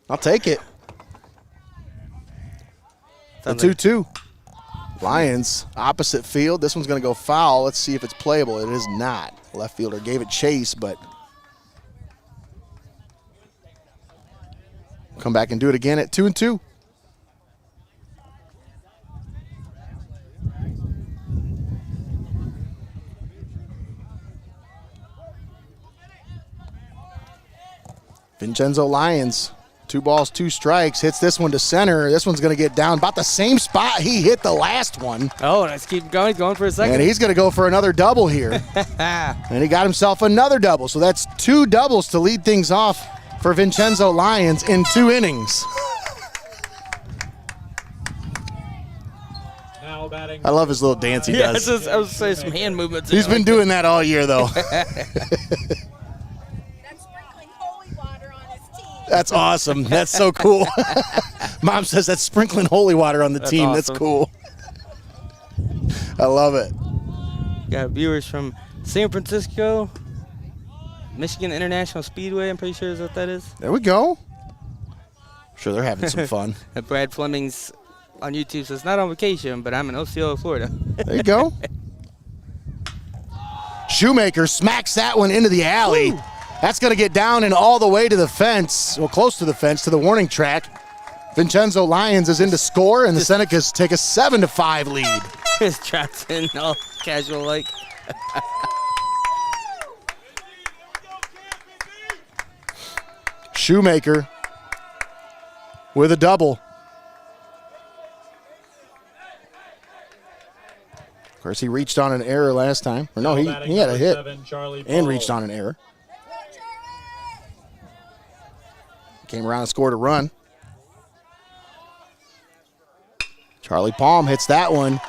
[SPEAKER 1] I'll take it. The 2-2. Lions, opposite field. This one's going to go foul. Let's see if it's playable. It is not. Left fielder gave it chase, but come back and do it again at 2-2. Vincenzo Lyons, 2 balls, 2 strikes, hits this one to center. This one's going to get down about the same spot he hit the last one.
[SPEAKER 2] Oh, let's keep going. He's going for a second.
[SPEAKER 1] And he's going to go for another double here. And he got himself another double. So that's 2 doubles to lead things off for Vincenzo Lyons in 2 innings.
[SPEAKER 3] Now batting.
[SPEAKER 1] I love his little dance he
[SPEAKER 2] Yeah,
[SPEAKER 1] does.
[SPEAKER 2] I was saying some hand movements.
[SPEAKER 1] He's been doing that all year, though. That's awesome. That's so cool. Mom says that's sprinkling holy water on the team.
[SPEAKER 2] Awesome.
[SPEAKER 1] That's cool. I love it.
[SPEAKER 2] Got viewers from San Francisco, Michigan International Speedway, I'm pretty sure is what that is.
[SPEAKER 1] There we go. Sure, they're having some fun.
[SPEAKER 2] Brad Fleming's on YouTube says, not on vacation, but I'm in Osceola, Florida.
[SPEAKER 1] There you go. Shoemaker smacks that one into the alley.
[SPEAKER 2] Woo.
[SPEAKER 1] That's going to get down and all the way to the fence, well, close to the fence, to the warning track. Vincenzo Lyons is in to score, and the Senecas take a 7-5 lead.
[SPEAKER 2] His traps in all casual like.
[SPEAKER 1] Shoemaker with a double. Of course, he reached on an error last time. Or no, he had a hit and reached on an error. Came around and scored a run. Charlie Palm hits that one.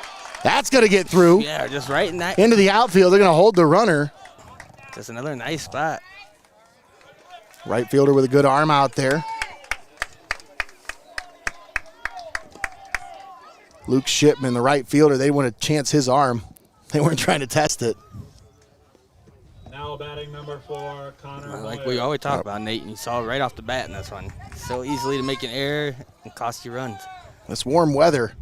[SPEAKER 1] That's going to get through.
[SPEAKER 2] Yeah, just right in that.
[SPEAKER 1] Into the outfield. They're going to hold the runner.
[SPEAKER 2] Just another nice spot.
[SPEAKER 1] Right fielder with a good arm out there. Luke Shipman, the right fielder, they want to chance his arm. They weren't trying to test it.
[SPEAKER 3] Now batting number 4, Connor.
[SPEAKER 2] Like we always talk about, Nate, and you saw right off the bat in this one. So easily to make an error and cost you runs.
[SPEAKER 1] This warm weather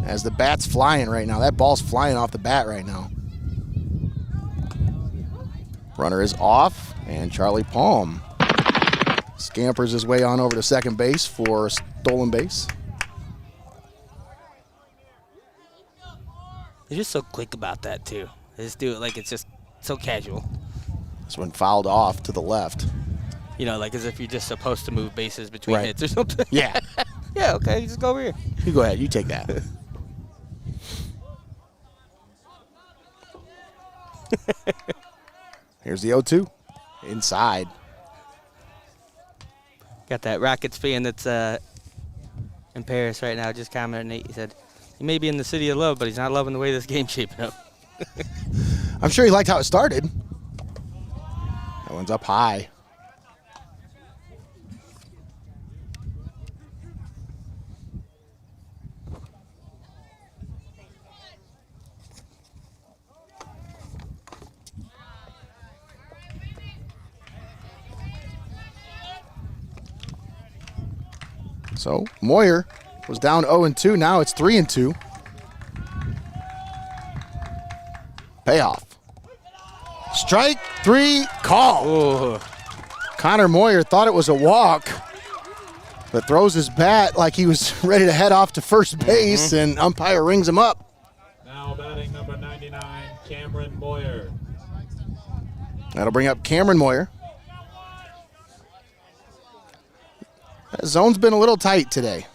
[SPEAKER 1] as the bat's flying right now. That ball's flying off the bat right now. Runner is off, and Charlie Palm scampers his way on over to second base for a stolen base.
[SPEAKER 2] They're just so quick about that, too. They just do it like it's just so casual.
[SPEAKER 1] This one fouled off to the left.
[SPEAKER 2] You know, like as if you're just supposed to move bases between
[SPEAKER 1] Right.
[SPEAKER 2] hits or something.
[SPEAKER 1] Yeah.
[SPEAKER 2] Yeah, okay, just go over here.
[SPEAKER 1] You go ahead. You take that. Here's the 0-2. Inside.
[SPEAKER 2] Got that Rockets fan that's in Paris right now just commenting. He said, he may be in the city of love, but he's not loving the way this game's shaping up.
[SPEAKER 1] I'm sure he liked how it started. That one's up high. So Moyer was down 0-2. Now it's 3-2. Payoff. Strike three, call.
[SPEAKER 2] Ooh.
[SPEAKER 1] Connor Moyer thought it was a walk, but throws his bat like he was ready to head off to first base, and umpire rings him up.
[SPEAKER 3] Now batting number 99, Cameron Moyer.
[SPEAKER 1] That'll bring up Cameron Moyer. That zone's been a little tight today.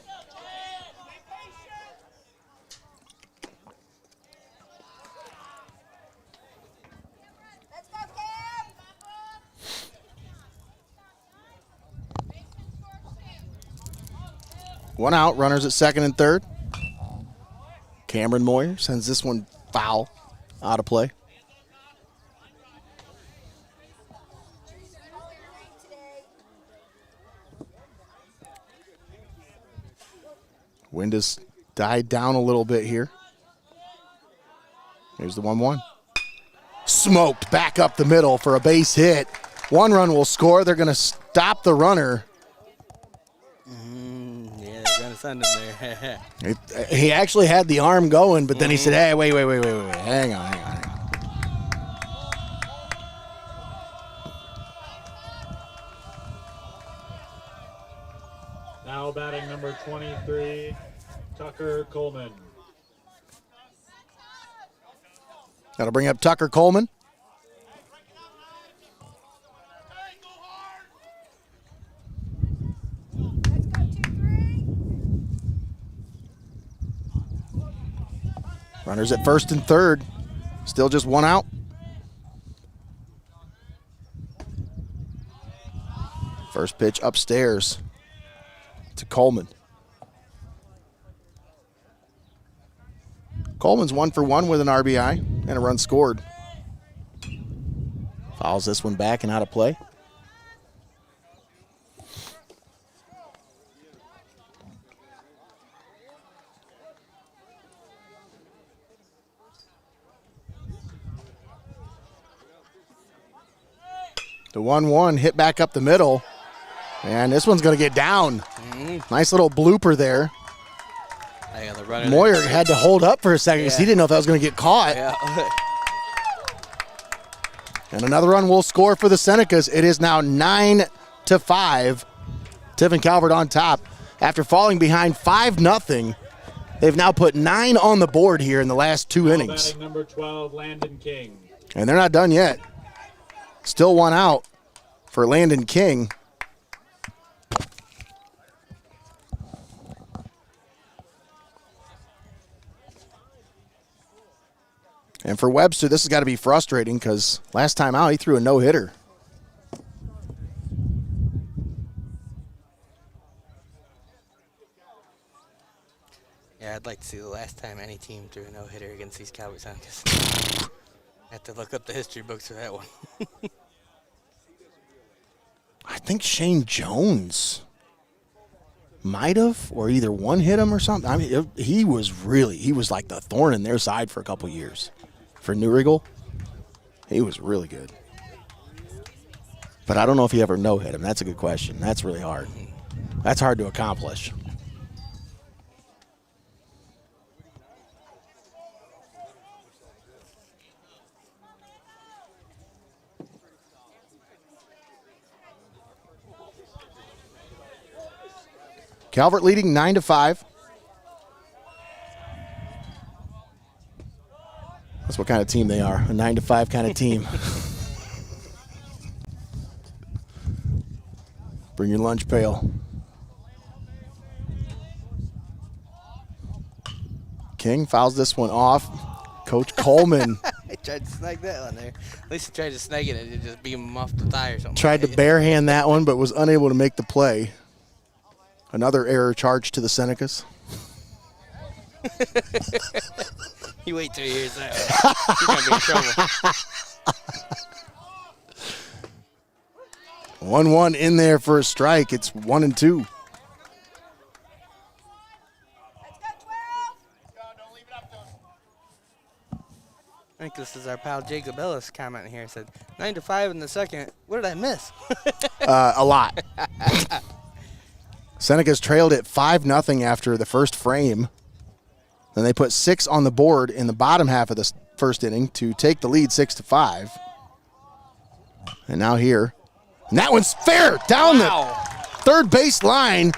[SPEAKER 1] One out, runners at second and third. Cameron Moyer sends this one foul, out of play. Wind has died down a little bit here. Here's the 1-1. Smoked back up the middle for a base hit. One run will score. They're going to stop the runner.
[SPEAKER 2] Yeah, they're going to send him there.
[SPEAKER 1] He actually had the arm going, but then he said, hey, wait. Hang on.
[SPEAKER 3] Now batting number 23, Tucker Coleman.
[SPEAKER 1] That'll bring up Tucker Coleman. Runners at first and third. Still just one out. First pitch upstairs to Coleman. Coleman's 1 for 1 with an RBI and a run scored. Fouls this one back and out of play. The 1-1 hit back up the middle. And this one's going to get down. Nice little blooper there. Moyer had to hold up for a second because he didn't know if that was going to get caught.
[SPEAKER 2] Yeah.
[SPEAKER 1] And another run will score for the Senecas. It is now 9-5. Tiffin Calvert on top. After falling behind 5-0, they've now put 9 on the board here in the last 2 innings.
[SPEAKER 3] Batting number 12, Landon King.
[SPEAKER 1] And they're not done yet. Still one out for Landon King. And for Webster, this has got to be frustrating because last time out, he threw a no-hitter.
[SPEAKER 2] Yeah, I'd like to see the last time any team threw a no-hitter against these Calvert Senecas. I have to look up the history books for that one.
[SPEAKER 1] I think Shane Jones might have, or either one hit him or something. I mean, he was like the thorn in their side for a couple years. For New Riggle, he was really good. But I don't know if he ever no-hit him. That's a good question. That's really hard. That's hard to accomplish. Calvert leading 9-5. That's what kind of team they are, a 9-5 kind of team. Bring your lunch pail. King fouls this one off. Coach Coleman
[SPEAKER 2] I tried to snag that one there. At least he tried to snag it and just beam him off the tie or something.
[SPEAKER 1] tried to barehand that one, but was unable to make the play. Another error charge to the Senecas.
[SPEAKER 2] You wait 2 years that one. You're going to be in trouble.
[SPEAKER 1] 1-1 in there for a strike. It's 1-2.
[SPEAKER 2] I think this is our pal Jacob Ellis comment here. Said 9-5 in the second. What did I miss?
[SPEAKER 1] A lot. Senecas trailed it 5-0 after the first frame. Then they put 6 on the board in the bottom half of the first inning to take the lead 6-5. And now here. And that one's fair down the third base line.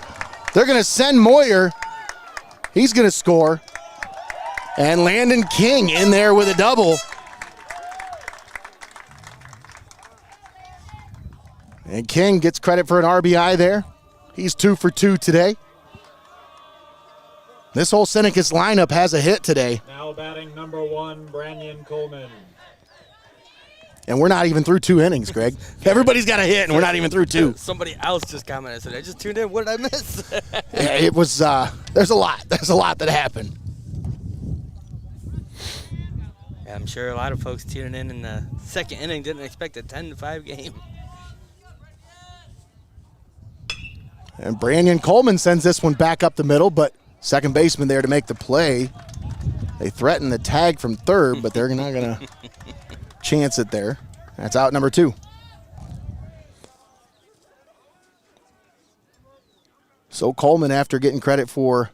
[SPEAKER 1] They're going to send Moyer. He's going to score. And Landon King in there with a double. And King gets credit for an RBI there. He's 2 for 2 today. This whole Senecas lineup has a hit today.
[SPEAKER 3] Now batting number 1, Brandon Coleman.
[SPEAKER 1] And we're not even through 2 innings, Greg. Everybody's got a hit, and we're not even through 2.
[SPEAKER 2] Somebody else just commented. Said, I just tuned in. What did I miss?
[SPEAKER 1] Yeah, it was, there's a lot. There's a lot that happened.
[SPEAKER 2] Yeah, I'm sure a lot of folks tuning in the second inning didn't expect a 10-5 game.
[SPEAKER 1] And Brandon Coleman sends this one back up the middle, but second baseman there to make the play. They threaten the tag from third, but they're not going to chance it there. That's out number 2. So Coleman, after getting credit for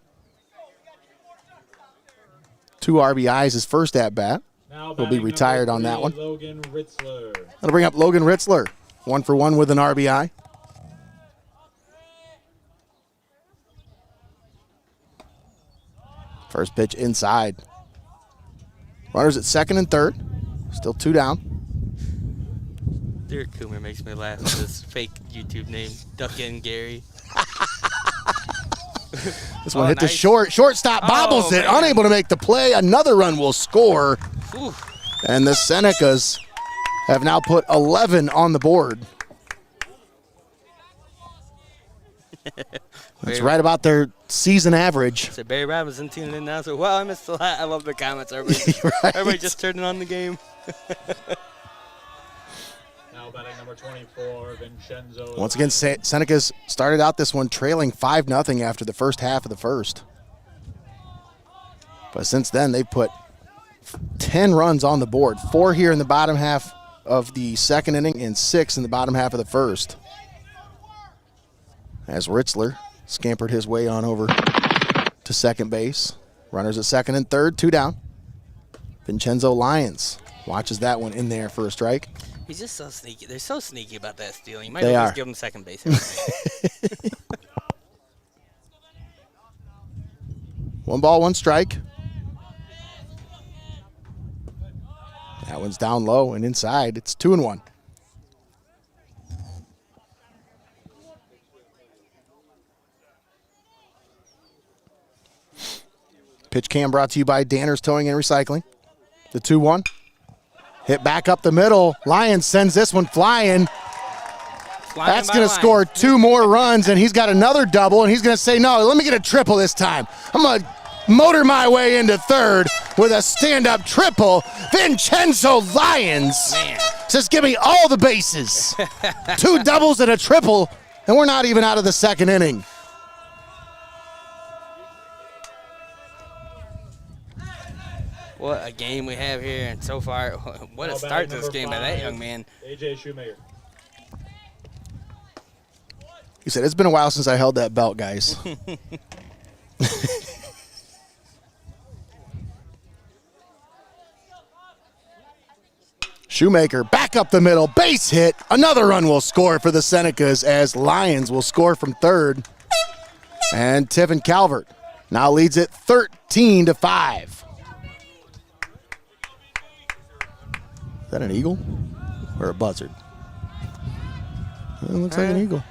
[SPEAKER 1] 2 RBIs his first at-bat, will be retired on that one.
[SPEAKER 3] Logan Ritzler.
[SPEAKER 1] That'll bring up Logan Ritzler, 1 for 1 with an RBI. First pitch inside. Runners at second and third. Still 2 down.
[SPEAKER 2] Derek Coomer makes me laugh with this fake YouTube name, Duckin' Gary.
[SPEAKER 1] This one hit the shortstop, bobbles it,
[SPEAKER 2] man.
[SPEAKER 1] unable to make the play. Another run will score.
[SPEAKER 2] Ooh.
[SPEAKER 1] And the Senecas have now put 11 on the board. That's right about their season average.
[SPEAKER 2] So Barry Robinson tuning in now. So, wow, I missed a lot. I love the comments. Everybody,
[SPEAKER 1] Right.
[SPEAKER 2] everybody just turning on the game.
[SPEAKER 3] Now batting number 24, Vincenzo.
[SPEAKER 1] Once again, Senecas started out this one trailing 5-0 after the first half of the first. But since then, they've put 10 runs on the board. 4 here in the bottom half of the second inning and 6 in the bottom half of the first. As Ritzler scampered his way on over to second base. Runners at second and third, 2 down. Vincenzo Lyons watches that one in there for a strike.
[SPEAKER 2] He's just so sneaky. They're so sneaky about that steal. You might
[SPEAKER 1] They
[SPEAKER 2] as well
[SPEAKER 1] are.
[SPEAKER 2] just give him second base.
[SPEAKER 1] 1 ball, 1 strike. That one's down low and inside. It's 2-1. Pitch cam brought to you by Danner's Towing and Recycling. The 2-1. Hit back up the middle. Lyons sends this one flying. That's going to score 2 more runs, and he's got another double, and he's going to say, no, let me get a triple this time. I'm going to motor my way into third with a stand-up triple. Vincenzo Lyons says, give me all the bases. 2 doubles and a triple, and we're not even out of the second inning.
[SPEAKER 2] What a game we have here, and so far, what a start to this game by that young man.
[SPEAKER 3] AJ Shoemaker.
[SPEAKER 1] He said, it's been a while since I held that belt, guys. Shoemaker back up the middle, base hit. Another run will score for the Senecas as Lyons will score from third. And Tiffin Calvert now leads it 13-5. Is that an eagle or a buzzard? It looks like an eagle.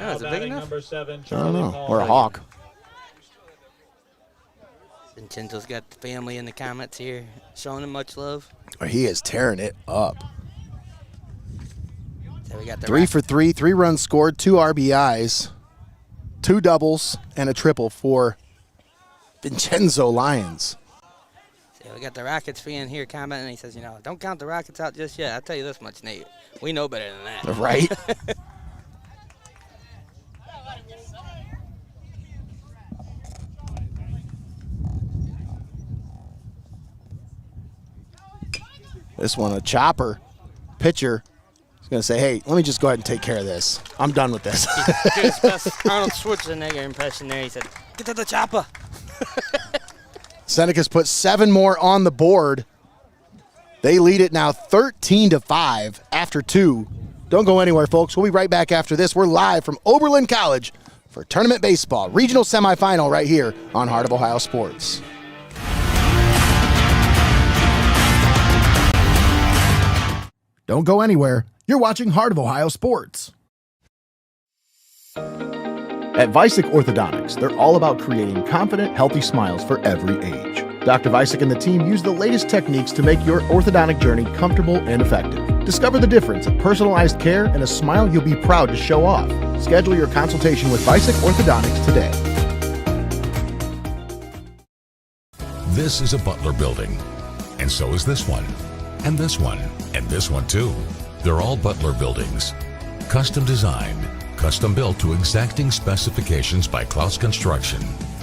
[SPEAKER 2] Oh, is it big enough?
[SPEAKER 3] Number 7,
[SPEAKER 1] I don't
[SPEAKER 3] Charlie
[SPEAKER 1] know.
[SPEAKER 3] Hall.
[SPEAKER 1] Or a hawk.
[SPEAKER 2] Vincenzo's got the family in the comments here, showing him much love.
[SPEAKER 1] He is tearing it up.
[SPEAKER 2] So we got the
[SPEAKER 1] 3 for 3, 3 runs scored, 2 RBIs, 2 doubles, and a triple for Vincenzo Lions.
[SPEAKER 2] So we got the Rockets fan here commenting. He says, don't count the Rockets out just yet. I'll tell you this much, Nate. We know better than that.
[SPEAKER 1] Right? This one, a chopper pitcher is going to say, hey, let me just go ahead and take care of this. I'm done with this.
[SPEAKER 2] Do his best Arnold Schwarzenegger impression there. He said, get to the chopper.
[SPEAKER 1] Senecas put 7 more on the board. They lead it now 13-5 after 2. Don't go anywhere, folks. We'll be right back after this. We're live from Oberlin College for Tournament Baseball, regional semifinal right here on Heart of Ohio Sports. Don't go anywhere. You're watching Heart of Ohio Sports. At Vicek Orthodontics, they're all about creating confident, healthy smiles for every age. Dr. Vicek and the team use the latest techniques to make your orthodontic journey comfortable and effective. Discover the difference of personalized care and a smile you'll be proud to show off. Schedule your consultation with Vicek Orthodontics today.
[SPEAKER 8] This is a Butler building, and so is this one, and this one, and this one too. They're all Butler buildings. Custom designed, custom built to exacting specifications by Clouse Construction,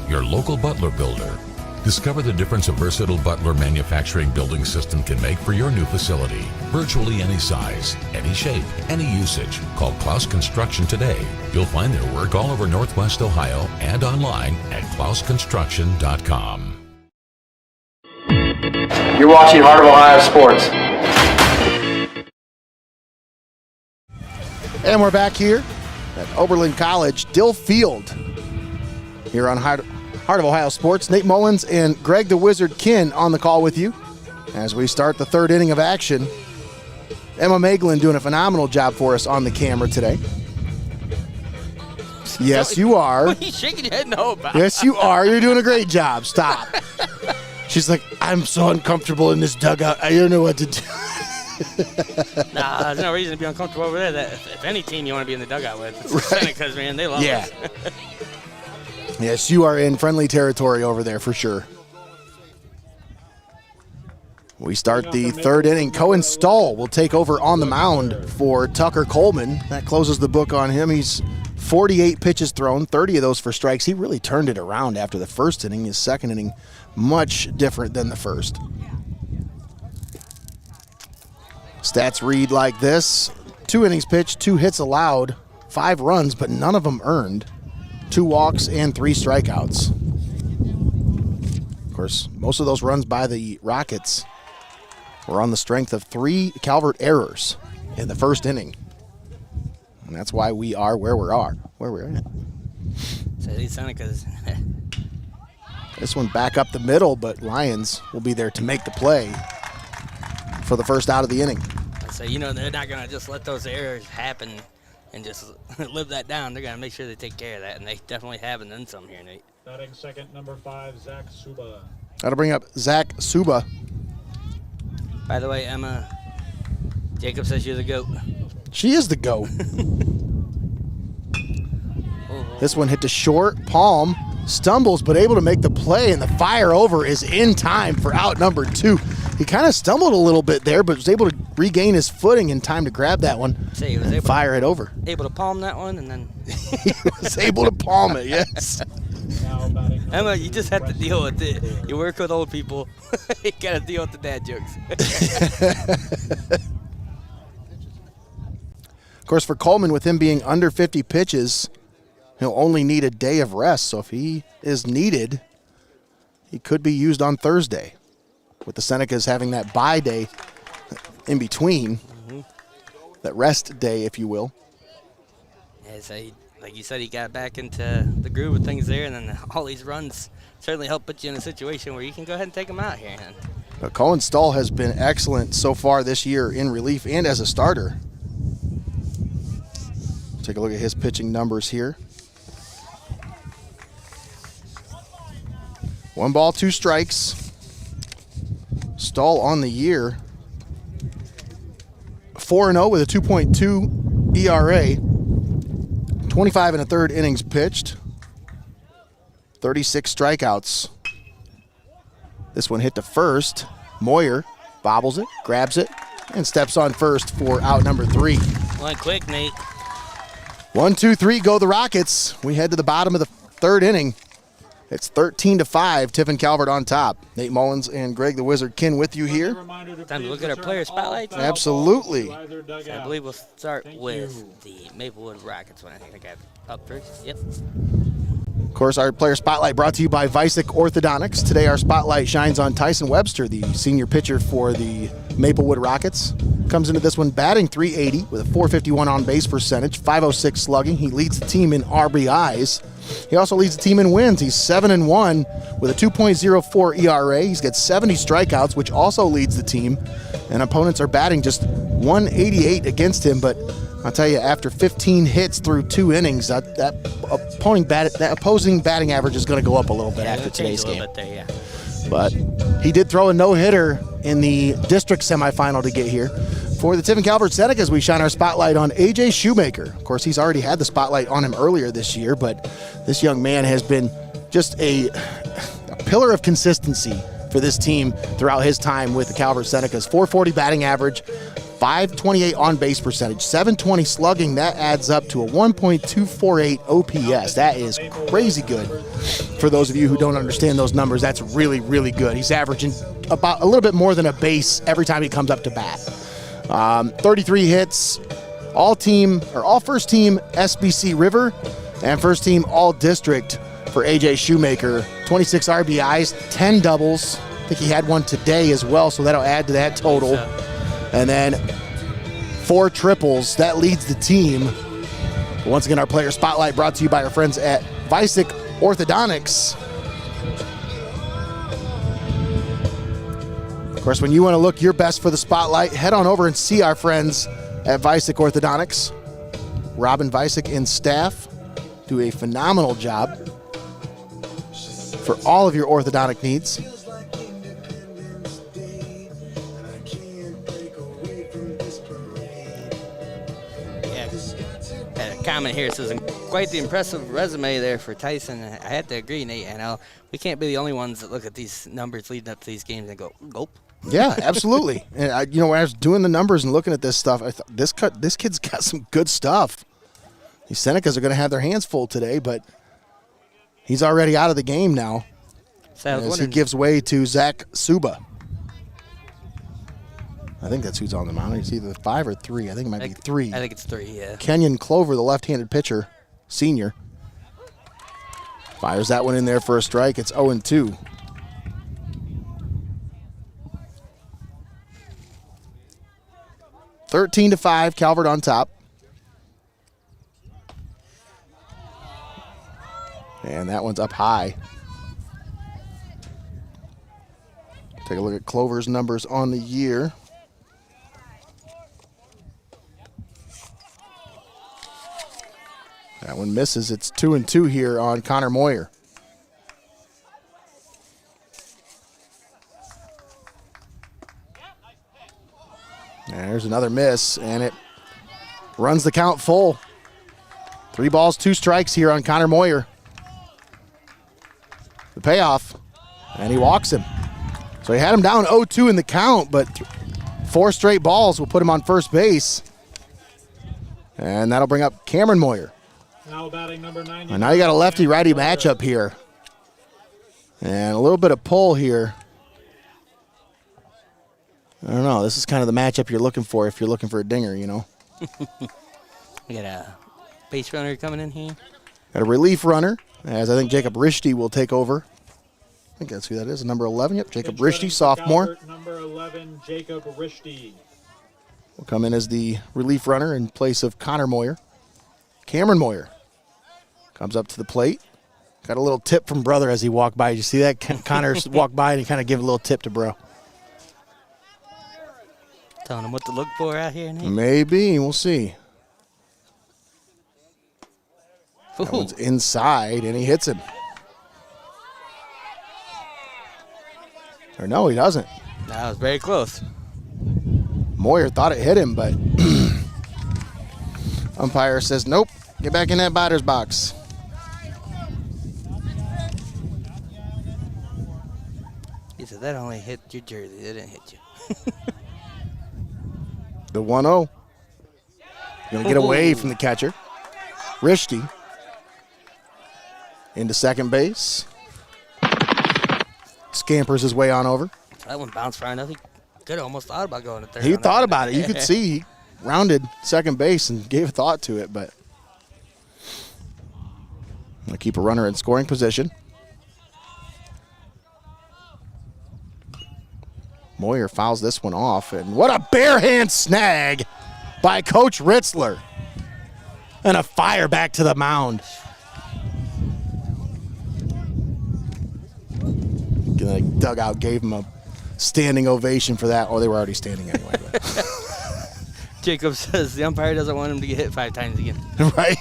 [SPEAKER 8] your local Butler builder. Discover the difference a versatile Butler manufacturing building system can make for your new facility. Virtually any size, any shape, any usage. Call Clouse Construction today. You'll find their work all over Northwest Ohio and online at clouseconstruction.com.
[SPEAKER 6] You're watching Heart of Ohio Sports.
[SPEAKER 1] And we're back here at Oberlin College, Dill Field, here on Heart of Ohio Sports. Nate Mullins and Greg the Wizard Kinn on the call with you as we start the 3rd inning of action. Emma Maeglin doing a phenomenal job for us on the camera today. Yes, you are.
[SPEAKER 2] What are you shaking your head no about?
[SPEAKER 1] Yes, you are. You're doing a great job. Stop. She's like, I'm so uncomfortable in this dugout. I don't know what to do.
[SPEAKER 2] Nah, there's no reason to be uncomfortable over there. If any team you want to be in the dugout with, it's
[SPEAKER 1] Right.
[SPEAKER 2] Senecas, man. They love us.
[SPEAKER 1] Yes, you are in friendly territory over there for sure. We start the 3rd inning. Cohen Stahl will take over on the mound for Tucker Coleman. That closes the book on him. He's 48 pitches thrown, 30 of those for strikes. He really turned it around after the 1st inning. His 2nd inning, much different than the 1st. Stats read like this. 2 innings pitched, 2 hits allowed, 5 runs, but none of them earned. 2 walks and 3 strikeouts. Of course, most of those runs by the Rockets were on the strength of 3 Calvert errors in the 1st inning. And that's why we are where we're at.
[SPEAKER 2] So these Senecas,
[SPEAKER 1] This one back up the middle, but Lions will be there to make the play for the first out of the inning.
[SPEAKER 2] so they're not going to just let those errors happen and just live that down. They're going to make sure they take care of that, and they definitely have, and then some here, Nate.
[SPEAKER 3] Batting second, number 5, Zach Suba.
[SPEAKER 1] That'll bring up Zach Suba.
[SPEAKER 2] By the way, Emma, Jacob says you're the GOAT.
[SPEAKER 1] She is the GOAT. This one hit to short. Palm stumbles, but able to make the play, and the fire over is in time for out number 2. He kind of stumbled a little bit there, but was able to regain his footing in time to grab that one.
[SPEAKER 2] So he was
[SPEAKER 1] and
[SPEAKER 2] able
[SPEAKER 1] fire it over.
[SPEAKER 2] Able to palm that one, and then
[SPEAKER 1] He was able to palm it, yes.
[SPEAKER 3] Now batting number
[SPEAKER 2] Emma, you
[SPEAKER 3] 2,
[SPEAKER 2] just have to
[SPEAKER 3] Weston
[SPEAKER 2] deal with it.
[SPEAKER 3] Cooper.
[SPEAKER 2] You work with old people. You got to deal with the dad jokes.
[SPEAKER 1] Of course, for Coleman, with him being under 50 pitches, he'll only need a day of rest. So if he is needed, he could be used on Thursday, with the Senecas having that bye day in between, that rest day, if you will.
[SPEAKER 2] Yeah, so like you said, he got back into the groove of things there, and then all these runs certainly help put you in a situation where you can go ahead and take him out here. And
[SPEAKER 1] Cohen Stahl has been excellent so far this year in relief and as a starter. Take a look at his pitching numbers here. 1 ball, 2 strikes. Stahl on the year, 4-0 with a 2.2 ERA. 25 and a third innings pitched. 36 strikeouts. This one hit to first. Moyer bobbles it, grabs it, and steps on first for out number 3.
[SPEAKER 2] One quick, Nate.
[SPEAKER 1] 1, 2, 3, go the Rockets. We head to the bottom of the 3rd inning. It's 13-5, Tiffin Calvert on top. Nate Mullins and Greg the Wizard Kinn with you here.
[SPEAKER 2] Time to look at our player spotlights.
[SPEAKER 1] Absolutely.
[SPEAKER 2] So I believe we'll start with the Maplewood Rockets one. I think I got up first. Yep.
[SPEAKER 1] Of course, our player spotlight brought to you by Vicek Orthodontics. Today, our spotlight shines on Tyson Webster, the senior pitcher for the Maplewood Rockets. Comes into this one batting .380 with a .451 on-base percentage, .506 slugging. He leads the team in RBIs. He also leads the team in wins. He's 7-1 with a 2.04 ERA. He's got 70 strikeouts, which also leads the team. And opponents are batting just .188 against him, but I'll tell you, after 15 hits through 2 innings, that opposing batting average is going to go up a little bit after today's game.
[SPEAKER 2] There,
[SPEAKER 1] But he did throw a no-hitter in the district semifinal to get here. For the Tiffin Calvert Senecas, we shine our spotlight on A.J. Shoemaker. Of course, he's already had the spotlight on him earlier this year, but this young man has been just a pillar of consistency for this team throughout his time with the Calvert Senecas. .440 batting average, .528 on-base percentage, .720 slugging. That adds up to a 1.248 OPS. That is crazy good. For those of you who don't understand those numbers, that's really, really good. He's averaging about a little bit more than a base every time he comes up to bat. 33 hits, all first team SBC River, and first team all district for A.J. Shoemaker. 26 RBIs, 10 doubles. I think he had one today as well, so that'll add to that total. And then 4 triples. That leads the team. Once again, our player spotlight brought to you by our friends at Vicek Orthodontics. Of course, when you want to look your best for the spotlight, head on over and see our friends at Vicek Orthodontics. Robin Vicek and staff do a phenomenal job for all of your orthodontic needs.
[SPEAKER 2] Comment here says quite the impressive resume there for Tyson. I have to agree, Nate. I know we can't be the only ones that look at these numbers leading up to these games and go, nope.
[SPEAKER 1] Yeah, absolutely. And when I was doing the numbers and looking at this stuff, I thought this kid's got some good stuff. These Senecas are going to have their hands full today, but he's already out of the game now as he gives way to Zach Suba. I think that's who's on the mound. It's either 5 or 3. I think it might be 3.
[SPEAKER 2] I think it's 3, yeah.
[SPEAKER 1] Kenyon Clover, the left-handed pitcher, senior. Fires that one in there for a strike. It's 0-2. $13-5, Calvert on top. And that one's up high. Take a look at Clover's numbers on the year. That one misses. It's 2-2 here on Connor Moyer. There's another miss, and it runs the count full. 3 balls, 2 strikes here on Connor Moyer. The payoff, and he walks him. So he had him down 0-2 in the count, but 4 straight balls will put him on first base. And that'll bring up Cameron Moyer.
[SPEAKER 3] Now batting number 90.
[SPEAKER 1] And now you got a lefty-righty matchup here. And a little bit of pull here. I don't know. This is kind of the matchup you're looking for if you're looking for a dinger, you know.
[SPEAKER 2] We got a base runner coming in here.
[SPEAKER 1] Got a relief runner, as I think Jacob Rishti will take over. I think that's who that is, number 11. Yep, Jacob Rishti, sophomore.
[SPEAKER 3] Number 11, Jacob Rishti.
[SPEAKER 1] Will come in as the relief runner in place of Connor Moyer. Cameron Moyer Comes up to the plate. Got a little tip from brother as he walked by. Did you see that? Connor walked by and he kind of gave a little tip to bro.
[SPEAKER 2] Telling him what to look for out here, Nate.
[SPEAKER 1] Maybe. We'll see. That one's inside, and he hits him. Or no, he doesn't.
[SPEAKER 2] That was very close.
[SPEAKER 1] Moyer thought it hit him, but umpire says, nope, get back in that batter's box.
[SPEAKER 2] He said that only hit your jersey. It didn't hit you.
[SPEAKER 1] The 1-0. Going to get away from the catcher. Rishti into second base. Scampers his way on over.
[SPEAKER 2] That one bounced far enough. He could have almost thought about going to third.
[SPEAKER 1] He thought about it. You could see he rounded second base and gave thought to it, but going to keep a runner in scoring position. Moyer fouls this one off, and what a bare hand snag by Coach Ritzler. And a fire back to the mound. The dugout gave him a standing ovation for that. Oh, they were already standing anyway.
[SPEAKER 2] Jacob says the umpire doesn't want him to get hit 5 times again.
[SPEAKER 1] Right?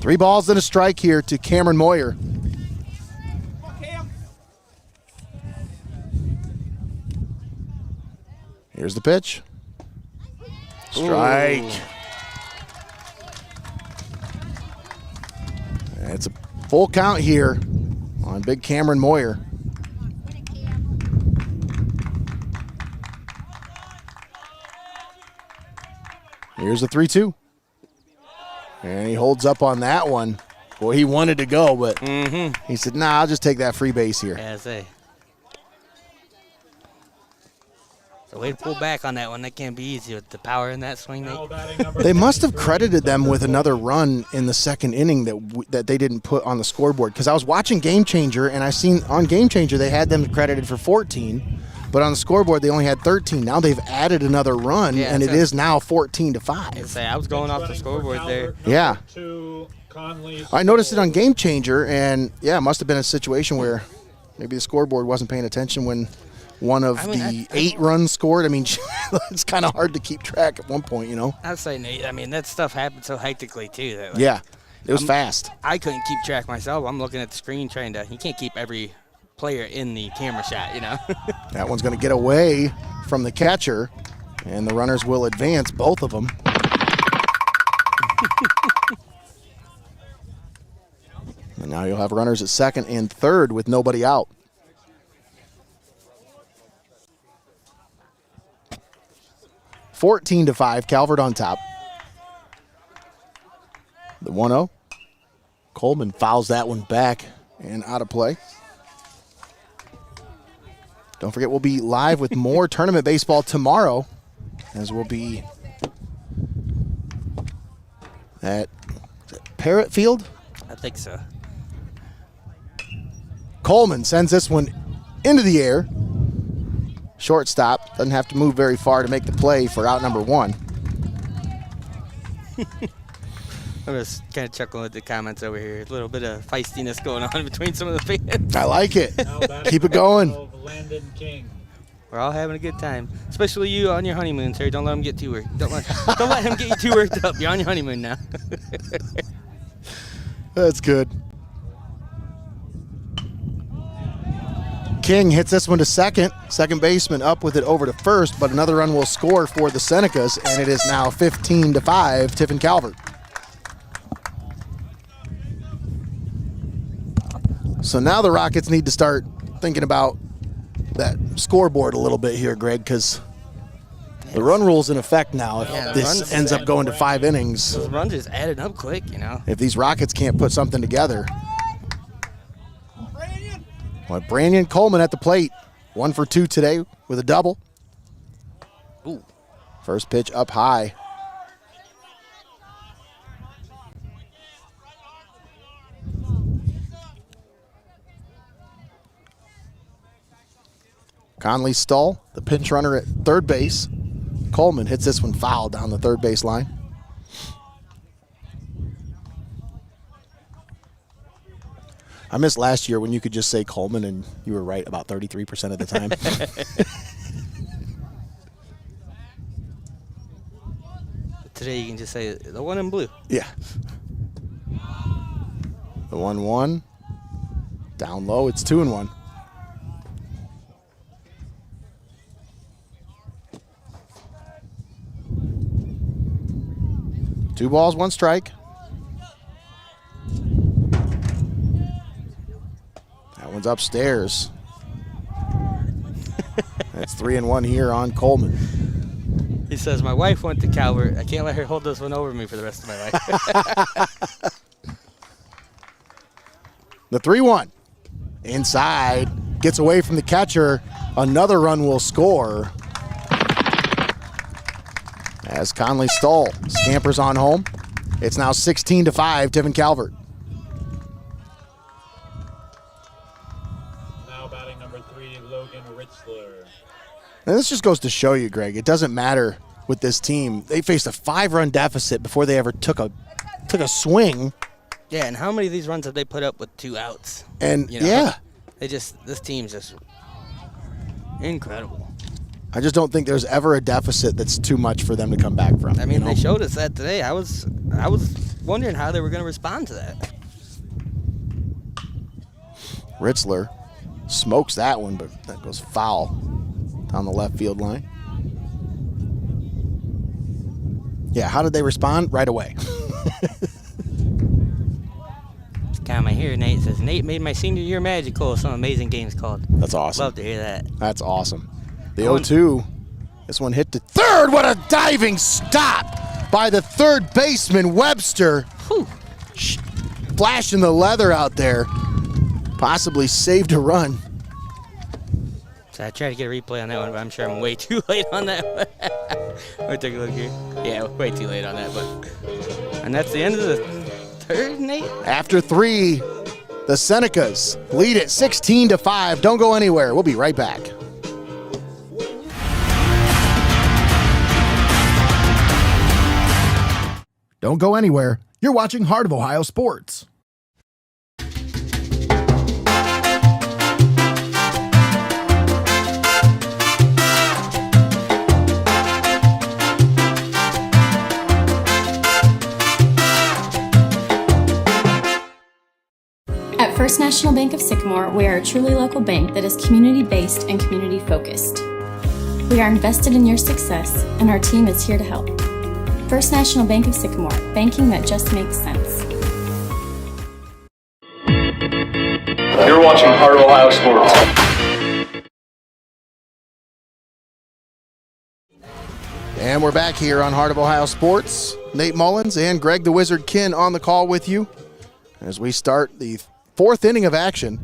[SPEAKER 1] 3 balls and a strike here to Cameron Moyer. Here's the pitch. Strike. Ooh. It's a full count here on big Cameron Moyer. Here's the 3-2. And he holds up on that one. Boy, he wanted to go, but he said, nah, I'll just take that free base here.
[SPEAKER 2] Yeah, I say. So way to pull back on that one. That can't be easy with the power in that swing.
[SPEAKER 1] They must have credited them with another run in the second inning that they didn't put on the scoreboard. Because I was watching Game Changer, and I seen on Game Changer they had them credited for 14, but on the scoreboard they only had 13. Now they've added another run, and it is now 14-5.
[SPEAKER 2] I was going off the scoreboard there.
[SPEAKER 1] Yeah. I noticed it on Game Changer, and yeah, it must have been a situation where maybe the scoreboard wasn't paying attention when one of the 8 runs scored. I mean, it's kind of hard to keep track at one point, you know.
[SPEAKER 2] I'd say, Nate, I mean, that stuff happened so hectically, too. That, like,
[SPEAKER 1] yeah, it was fast.
[SPEAKER 2] I couldn't keep track myself. I'm looking at the screen trying to – you can't keep every player in the camera shot, you know.
[SPEAKER 1] That one's going to get away from the catcher, and the runners will advance, both of them. And now you'll have runners at second and third with nobody out. (14-5), Calvert on top. The 1-0. Coleman fouls that one back and out of play. Don't forget, we'll be live with more tournament baseball tomorrow, as we'll be at Parrott Field.
[SPEAKER 2] I think so.
[SPEAKER 1] Coleman sends this one into the air. Shortstop doesn't have to move very far to make the play for out number 1.
[SPEAKER 2] I'm just kind of chuckling with the comments over here. A little bit of feistiness going on between some of the fans.
[SPEAKER 1] I like it. Keep it going.
[SPEAKER 2] We're all having a good time, especially you on your honeymoon, sir. Don't let him get too worked. Don't let him get you too worked up. You're on your honeymoon now.
[SPEAKER 1] That's good. King hits this one to second. Second baseman up with it over to first, but another run will score for the Senecas, and it is now 15-5, Tiffin Calvert. So now the Rockets need to start thinking about that scoreboard a little bit here, Greg, because the run rule's in effect now. If this ends up going to 5 innings,
[SPEAKER 2] those runs just added up quick, you know.
[SPEAKER 1] If these Rockets can't put something together. Well, Brandon Coleman at the plate. 1 for 2 today with a double.
[SPEAKER 2] Ooh.
[SPEAKER 1] First pitch up high. Conley Stull, the pinch runner at third base. Coleman hits this one foul down the third base line. I missed last year when you could just say Coleman and you were right about 33% of the time.
[SPEAKER 2] Today you can just say the one in blue.
[SPEAKER 1] Yeah. The 1-1. Down low, it's 2-1. Two balls, one strike. That one's upstairs. That's 3-1 here on Coleman.
[SPEAKER 2] He says, my wife went to Calvert. I can't let her hold this one over me for the rest of my life.
[SPEAKER 1] The 3-1. Inside. Gets away from the catcher. Another run will score. As Conley Stoll scampers on home. It's now 16-5, Tiffin Calvert.
[SPEAKER 3] Now batting number 3, Logan Ritzler.
[SPEAKER 1] And this just goes to show you, Greg, it doesn't matter with this team. They faced a 5-run deficit before they ever took a swing.
[SPEAKER 2] Yeah, and how many of these runs have they put up with 2 outs?
[SPEAKER 1] And
[SPEAKER 2] You know,
[SPEAKER 1] yeah,
[SPEAKER 2] this team's just incredible.
[SPEAKER 1] I just don't think there's ever a deficit that's too much for them to come back from.
[SPEAKER 2] I mean,
[SPEAKER 1] you know?
[SPEAKER 2] they showed us that today. I was wondering how they were going to respond to that.
[SPEAKER 1] Ritzler smokes that one, but that goes foul down the left field line. Yeah, how did they respond? Right away.
[SPEAKER 2] Got my here, Nate says, Nate made my senior year magical. Some amazing games called.
[SPEAKER 1] That's awesome.
[SPEAKER 2] Love to hear that.
[SPEAKER 1] That's awesome. The 0-2. This one hit to third. What a diving stop by the third baseman, Webster.
[SPEAKER 2] Whew.
[SPEAKER 1] Flashing the leather out there. Possibly saved a run.
[SPEAKER 2] So I tried to get a replay on that one, but I'm sure I'm way too late on that one. Let me take a look here. Yeah, way too late on that one. And that's the end of the third, Nate?
[SPEAKER 1] After 3, the Senecas lead it 16-5. Don't go anywhere. We'll be right back. Don't go anywhere. You're watching Heart of Ohio Sports.
[SPEAKER 9] At First National Bank of Sycamore, we are a truly local bank that is community-based and community-focused. We are invested in your success, and our team is here to help. First National Bank of Sycamore, banking that just makes sense.
[SPEAKER 6] You're watching Heart of Ohio Sports.
[SPEAKER 1] And we're back here on Heart of Ohio Sports. Nate Mullins and Greg the Wizard Kinn on the call with you as we start the 4th inning of action.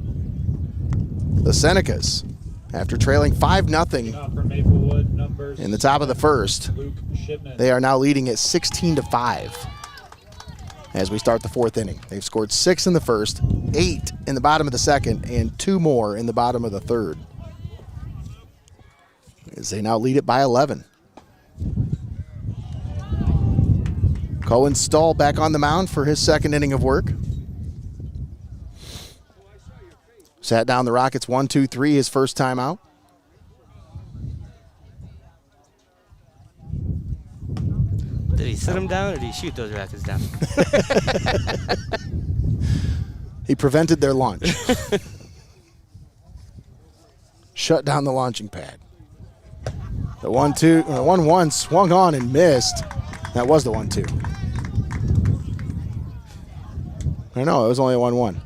[SPEAKER 1] The Senecas, after trailing 5-0
[SPEAKER 3] From Maplewood, numbers
[SPEAKER 1] in the top of the first,
[SPEAKER 3] Luke Shipman.
[SPEAKER 1] they are now leading at 16-5 as we start the 4th inning. They've scored 6 in the first, 8 in the bottom of the second, and 2 more in the bottom of the third, as they now lead it by 11. Cohen Stahl back on the mound for his 2nd inning of work. Sat down the Rockets 1-2-3 his first time out.
[SPEAKER 2] Did he sit him down or did he shoot those Rockets down?
[SPEAKER 1] He prevented their launch. Shut down the launching pad. The 1-1 swung on and missed. That was the 1-2. I know, it was only a 1-1.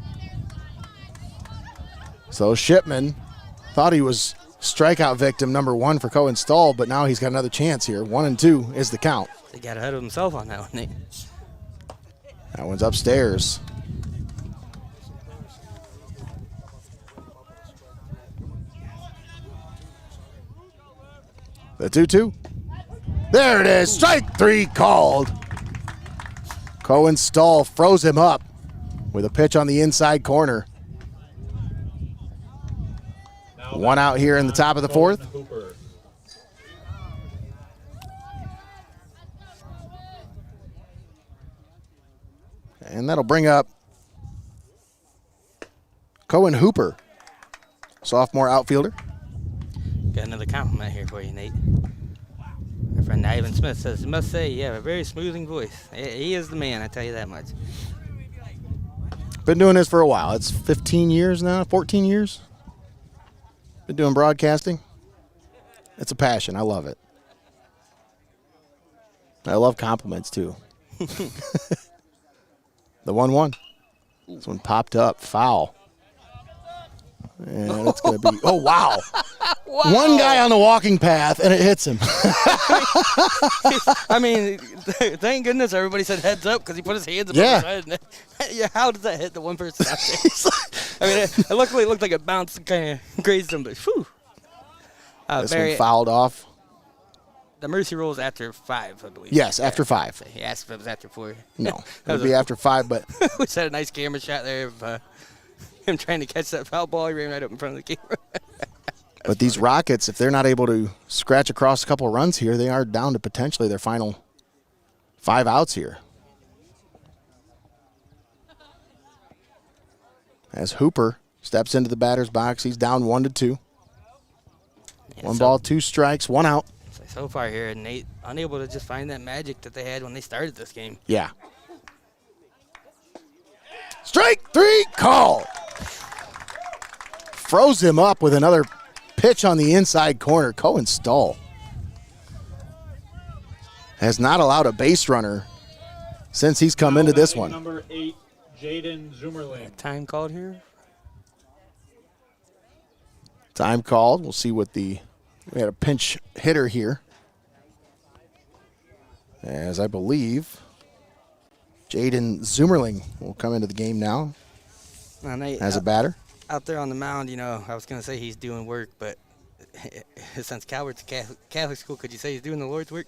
[SPEAKER 1] So Shipman thought he was strikeout victim number 1 for Cohen Stahl, but now he's got another chance here. 1-2 is the count.
[SPEAKER 2] He got ahead of himself on that one, Nate.
[SPEAKER 1] That one's upstairs. The 2-2. There it is. Strike 3 called. Cohen Stahl froze him up with a pitch on the inside corner. 1 out here in the top of the 4th. And that'll bring up Cohen Hooper, sophomore outfielder.
[SPEAKER 2] Got another compliment here for you, Nate. Our friend Ivan Smith says, must say you have a very smoothing voice. He is the man, I tell you that much.
[SPEAKER 1] Been doing this for a while. It's 15 years now, 14 years. Been doing broadcasting. It's a passion. I love it. I love compliments, too. The 1-1. This one popped up. Foul. And it's going to be... Oh, wow.
[SPEAKER 2] Wow.
[SPEAKER 1] One guy on the walking path, and it hits him.
[SPEAKER 2] I mean, thank goodness everybody said heads up because he put his hands above his head. Yeah, how does that hit the one person out there? I mean, luckily it looked like it bounced and kind of grazed him, but whew.
[SPEAKER 1] This one fouled off.
[SPEAKER 2] The mercy rule is after 5, I believe.
[SPEAKER 1] Yes, after 5.
[SPEAKER 2] He asked if it was after 4.
[SPEAKER 1] No, it would be after 5, but...
[SPEAKER 2] We had a nice camera shot there of him trying to catch that foul ball. He ran right up in front of the camera.
[SPEAKER 1] But these Rockets, if they're not able to scratch across a couple of runs here, they are down to potentially their final 5 outs here. As Hooper steps into the batter's box, he's down 1-2.
[SPEAKER 2] Yeah,
[SPEAKER 1] 1 ball, 2 strikes, 1 out.
[SPEAKER 2] So far here, Nate unable to just find that magic that they had when they started this game.
[SPEAKER 1] Yeah. Strike 3, call. Froze him up with another pitch on the inside corner. Cohen Stahl has not allowed a base runner since he's come into this one.
[SPEAKER 3] Number 8, Jaden Zoomerling.
[SPEAKER 2] Time called here.
[SPEAKER 1] Time called. We'll see what we had a pinch hitter here. As I believe Jaden Zoomerling will come into the game now
[SPEAKER 2] Nate,
[SPEAKER 1] as a batter.
[SPEAKER 2] Out there on the mound, I was going to say he's doing work, but since Calvert's a Catholic school, could you say he's doing the Lord's work?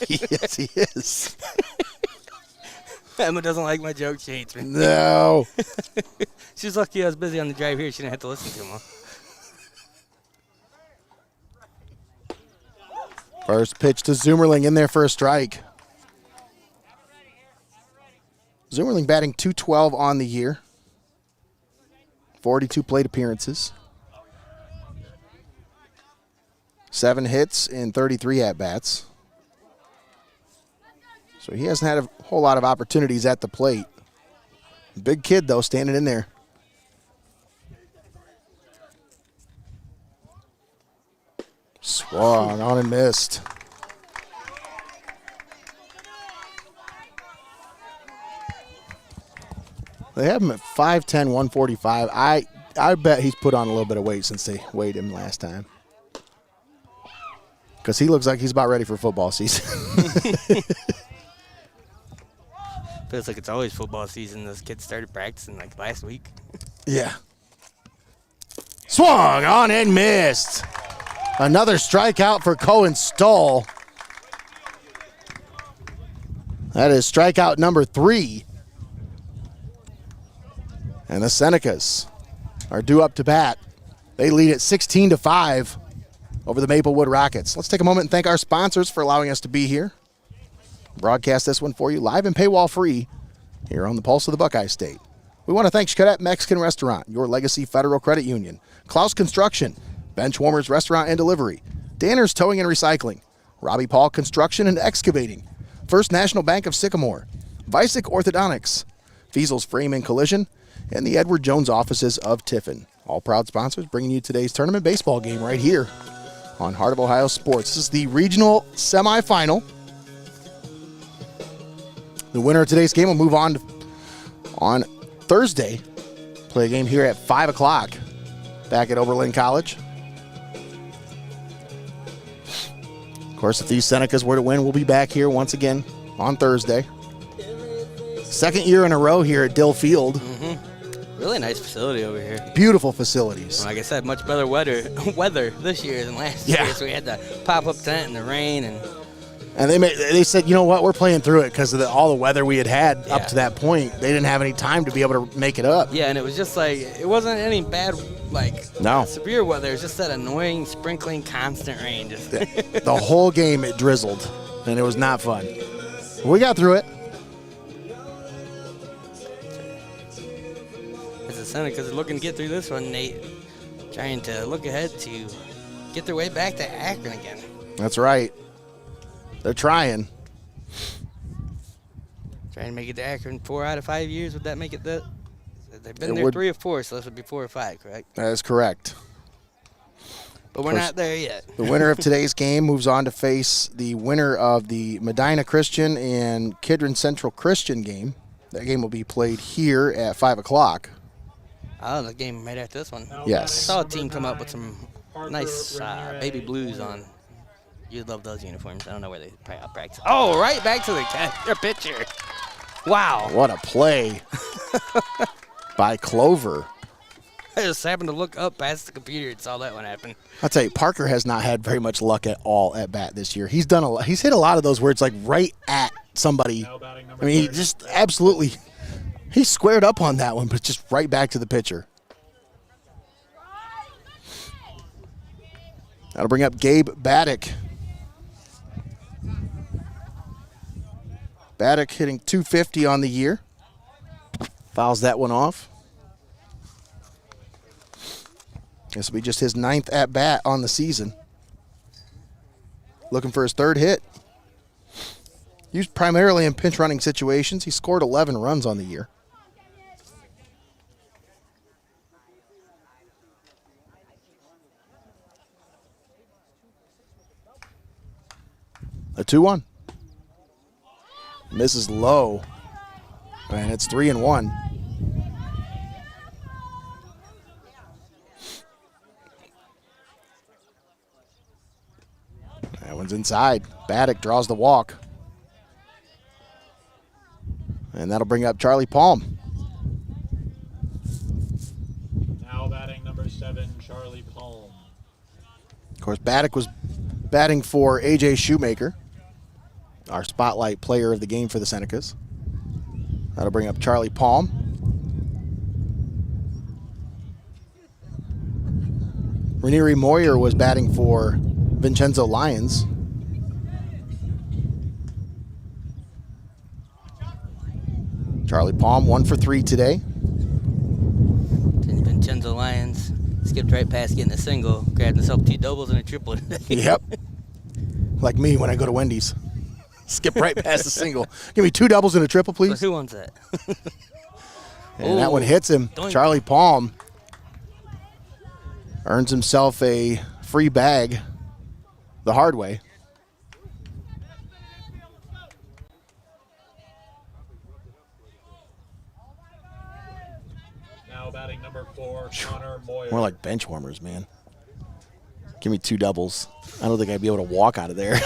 [SPEAKER 1] Yes, he is.
[SPEAKER 2] Emma doesn't like my joke. She hates me.
[SPEAKER 1] No.
[SPEAKER 2] She's lucky I was busy on the drive here. She didn't have to listen to him.
[SPEAKER 1] First pitch to Zoomerling in there for a strike. Zoomerling batting .212 on the year. 42 plate appearances. 7 hits in 33 at-bats. So he hasn't had a whole lot of opportunities at the plate. Big kid, though, standing in there. Swung on and missed. They have him at 5'10", 145. I bet he's put on a little bit of weight since they weighed him last time. Because he looks like he's about ready for football season.
[SPEAKER 2] Feels like it's always football season. Those kids started practicing like last week.
[SPEAKER 1] Yeah. Swung on and missed. Another strikeout for Cohen Stahl. That is strikeout number 3. And the Senecas are due up to bat. They lead at 16-5 over the Maplewood Rockets. Let's take a moment and thank our sponsors for allowing us to be here. Broadcast this one for you live and paywall free here on the Pulse of the Buckeye State. We want to thank Xcaret Mexican Restaurant, Your Legacy Federal Credit Union, Clouse Construction, Benchwarmers Restaurant and Delivery, Danner's Towing and Recycling, Robbie Paul Construction and Excavating, First National Bank of Sycamore, Vicek Orthodontics, Feasel's Frame and Collision, and the Edward Jones offices of Tiffin. All proud sponsors bringing you today's tournament baseball game right here on Heart of Ohio Sports. This is the regional semifinal. The winner of today's game will move on Thursday. Play a game here at 5 o'clock back at Oberlin College. Of course, if these Senecas were to win, we'll be back here once again on Thursday. Second year in a row here at Dill Field.
[SPEAKER 2] Mm-hmm. Really nice facility over here.
[SPEAKER 1] Beautiful facilities.
[SPEAKER 2] Like I said, much better weather this year than last year. So we had the pop-up tent in the rain. And
[SPEAKER 1] they said, you know what, we're playing through it because of all the weather we had up to that point. They didn't have any time to be able to make it up.
[SPEAKER 2] Yeah, and it was just like, it wasn't any bad, severe weather. It was just that annoying, sprinkling, constant rain. Just
[SPEAKER 1] the whole game, it drizzled, and it was not fun. We got through it.
[SPEAKER 2] As the Senecas are looking to get through this one, Nate, trying to look ahead to get their way back to Akron again.
[SPEAKER 1] That's right. They're trying.
[SPEAKER 2] Trying to make it to Akron 4 out of 5 years. Would that make it that? They've been
[SPEAKER 1] It
[SPEAKER 2] there
[SPEAKER 1] would.
[SPEAKER 2] 3 or 4, so this would be 4 or 5, correct?
[SPEAKER 1] That is correct.
[SPEAKER 2] But we're not there yet.
[SPEAKER 1] The winner of today's game moves on to face the winner of the Medina Christian and Kidron Central Christian game. That game will be played here at 5 o'clock.
[SPEAKER 2] Oh, the game right after this one.
[SPEAKER 1] Yes.
[SPEAKER 2] I saw a team come up with some nice baby blues on. You'd love those uniforms. I don't know where they practice. Oh, right back to the pitcher. Wow.
[SPEAKER 1] What a play by Clover.
[SPEAKER 2] I just happened to look up past the computer and saw that one happen.
[SPEAKER 1] I'll tell you, Parker has not had very much luck at all at bat this year. He's done he's hit a lot of those where it's like right at somebody. I mean, he just absolutely, he squared up on that one, but just right back to the pitcher. That'll bring up Gabe Baddock. Baddock hitting .250 on the year. Fouls that one off. This will be just his 9th at-bat on the season. Looking for his 3rd hit. Used primarily in pinch running situations. He scored 11 runs on the year. A 2-1. Misses low. And it's 3-1. That one's inside. Baddock draws the walk. And that'll bring up Charlie Palm.
[SPEAKER 3] Now batting number 7, Charlie Palm.
[SPEAKER 1] Of course, Baddock was batting for A.J. Shoemaker, our spotlight player of the game for the Senecas. That'll bring up Charlie Palm. Ranieri Moyer was batting for Vincenzo Lions. Charlie Palm, 1 for 3 today.
[SPEAKER 2] Vincenzo Lions skipped right past getting a single, grabbed himself 2 doubles and a triple today.
[SPEAKER 1] Yep. Like me when I go to Wendy's. Skip right past the single. Give me 2 doubles and a triple, please.
[SPEAKER 2] Who wants that?
[SPEAKER 1] And that one hits him.
[SPEAKER 2] Doink.
[SPEAKER 1] Charlie Palm earns himself a free bag the hard way.
[SPEAKER 3] Now batting number 4, Connor Moyer.
[SPEAKER 1] More like Benchwarmers, man. Give me 2 doubles. I don't think I'd be able to walk out of there.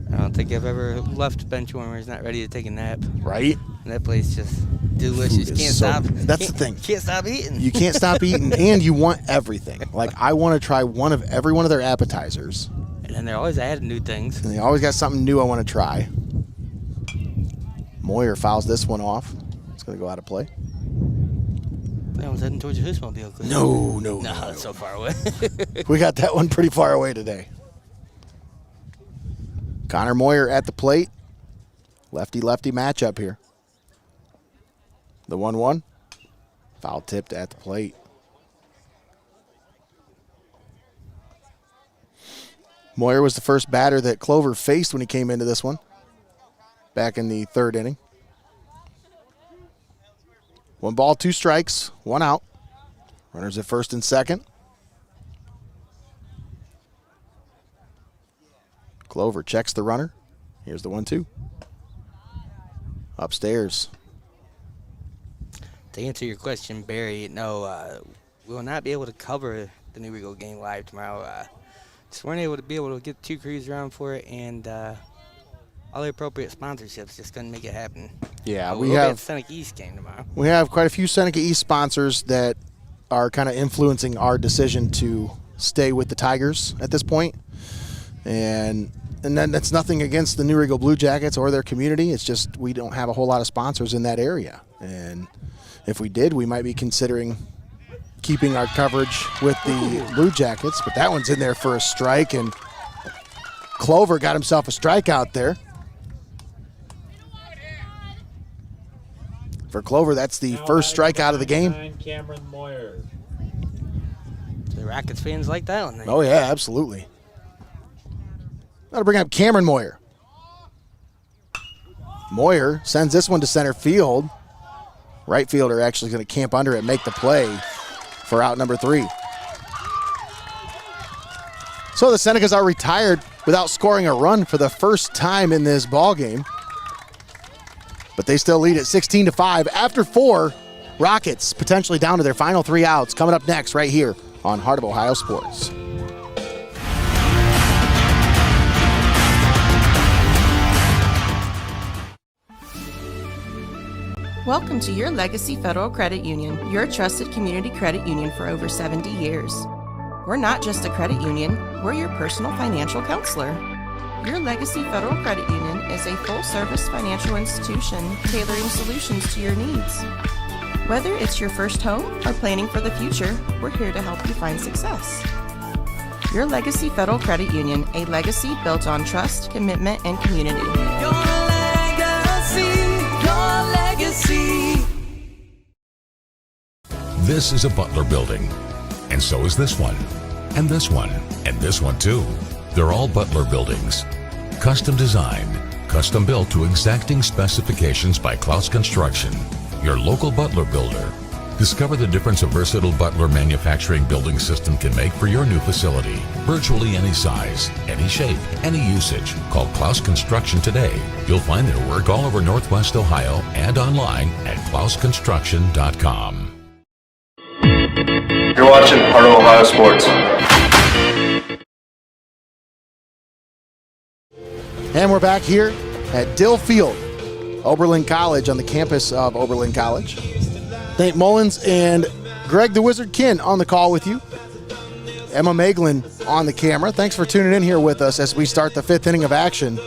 [SPEAKER 2] I don't think I've ever left Benchwarmers not ready to take a nap.
[SPEAKER 1] Right?
[SPEAKER 2] And that place just delicious.
[SPEAKER 1] Food is
[SPEAKER 2] Can't
[SPEAKER 1] so
[SPEAKER 2] stop.
[SPEAKER 1] good. That's the thing.
[SPEAKER 2] Can't stop eating.
[SPEAKER 1] You can't stop eating, and you want everything. Like, I want to try every one of their appetizers.
[SPEAKER 2] And then they're always adding new things.
[SPEAKER 1] And they always got something new I want to try. Moyer fouls this one off. It's going to go out of play.
[SPEAKER 2] That one's heading towards your Hissmobile.
[SPEAKER 1] No.
[SPEAKER 2] That's so far away.
[SPEAKER 1] We got that one pretty far away today. Connor Moyer at the plate. Lefty-lefty matchup here. The 1-1. Foul tipped at the plate. Moyer was the first batter that Clover faced when he came into this one, back in the 3rd inning. 1 ball, 2 strikes, 1 out. Runners at first and second. Clover checks the runner. Here's the 1-2. Upstairs.
[SPEAKER 2] To answer your question, Barry, no, we will not be able to cover the New Rigo game live tomorrow. Just weren't able to get 2 crews around for it, and all the appropriate sponsorships just couldn't make it happen.
[SPEAKER 1] Yeah,
[SPEAKER 2] we'll be at the Seneca East game tomorrow.
[SPEAKER 1] We have quite a few Seneca East sponsors that are kind of influencing our decision to stay with the Tigers at this point. And then that's nothing against the New Rigo Blue Jackets or their community. It's just we don't have a whole lot of sponsors in that area. And if we did, we might be considering keeping our coverage with the Blue Jackets. But that one's in there for a strike, and Clover got himself a strikeout there. For Clover, that's the
[SPEAKER 3] Now
[SPEAKER 1] first
[SPEAKER 3] batting
[SPEAKER 1] strikeout of the game.
[SPEAKER 3] 99, Cameron Moyer.
[SPEAKER 2] The Rockets fans like that one.
[SPEAKER 1] Oh, yeah, absolutely. Got to bring up Cameron Moyer. Moyer sends this one to center field. Right fielder actually going to camp under it and make the play for out number 3. So the Senecas are retired without scoring a run for the first time in this ball game. But they still lead at 16-5. After 4, Rockets potentially down to their final 3 outs. Coming up next right here on Heart of Ohio Sports.
[SPEAKER 4] Welcome to your Legacy Federal Credit Union, your trusted community credit union for over 70 years. We're not just a credit union, we're your personal financial counselor. Your Legacy Federal Credit Union is a full-service financial institution tailoring solutions to your needs. Whether it's your first home or planning for the future, we're here to help you find success. Your Legacy Federal Credit Union, a legacy built on trust, commitment, and community.
[SPEAKER 5] Your legacy, your legacy.
[SPEAKER 8] This is a Butler building, and so is this one, and this one, and this one too. They're all Butler buildings. Custom designed, custom built to exacting specifications by Clouse Construction, your local Butler builder. Discover the difference a versatile Butler manufacturing building system can make for your new facility. Virtually any size, any shape, any usage. Call Clouse Construction today. You'll find their work all over Northwest Ohio and online at clouseconstruction.com.
[SPEAKER 6] You're watching Heart of Ohio Sports.
[SPEAKER 1] And we're back here at Dill Field, Oberlin College, on the campus of Oberlin College. Nate Mullins and Greg the Wizard Kinn on the call with you. Emma Maeglin on the camera. Thanks for tuning in here with us as we start the 5th inning of action.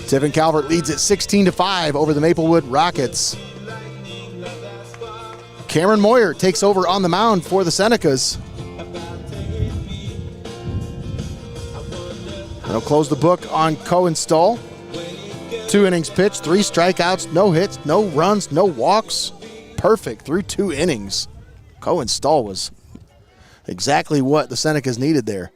[SPEAKER 1] Tiffin Calvert leads at 16-5 over the Maplewood Rockets. Cameron Moyer takes over on the mound for the Senecas. They'll close the book on Cohen Stoll. 2 innings pitched, 3 strikeouts, no hits, no runs, no walks. Perfect through 2 innings. Cohen Stoll was exactly what the Senecas needed there.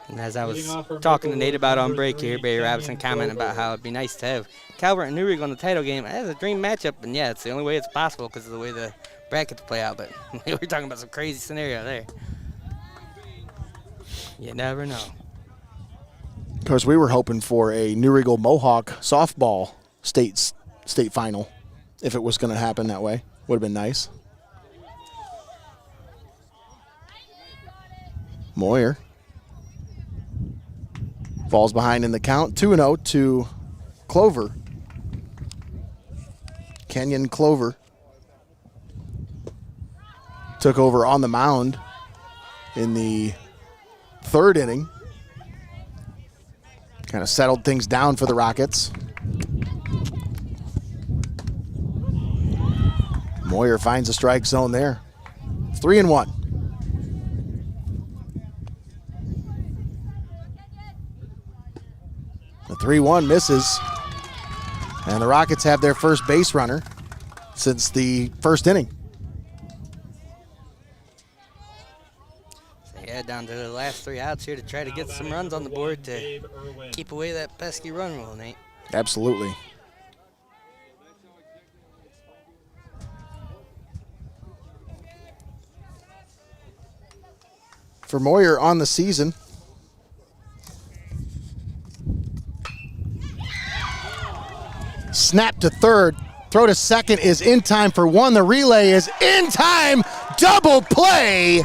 [SPEAKER 2] And as I was talking to Nate about on break here, Barry Robinson commented about how it'd be nice to have Calvert and Newrig on the title game. That's a dream matchup, and yeah, it's the only way it's possible because of the way the brackets play out. But we're talking about some crazy scenario there. You never know.
[SPEAKER 1] Of course, we were hoping for a New Regal Mohawk softball state final. If it was going to happen that way, would have been nice. Moyer falls behind in the count, 2-0 to Clover. Kenyon Clover took over on the mound in the 3rd inning. Kind of settled things down for the Rockets. Moyer finds a strike zone there. 3-1. The 3-1 misses. And the Rockets have their first base runner since the 1st inning.
[SPEAKER 2] So yeah, down to the last 3 outs here to try to get some runs on the board to keep away that pesky run rule, Nate.
[SPEAKER 1] Absolutely. For Moyer on the season, snap to 3rd, throw to 2nd is in time for 1. The relay is in time, double play.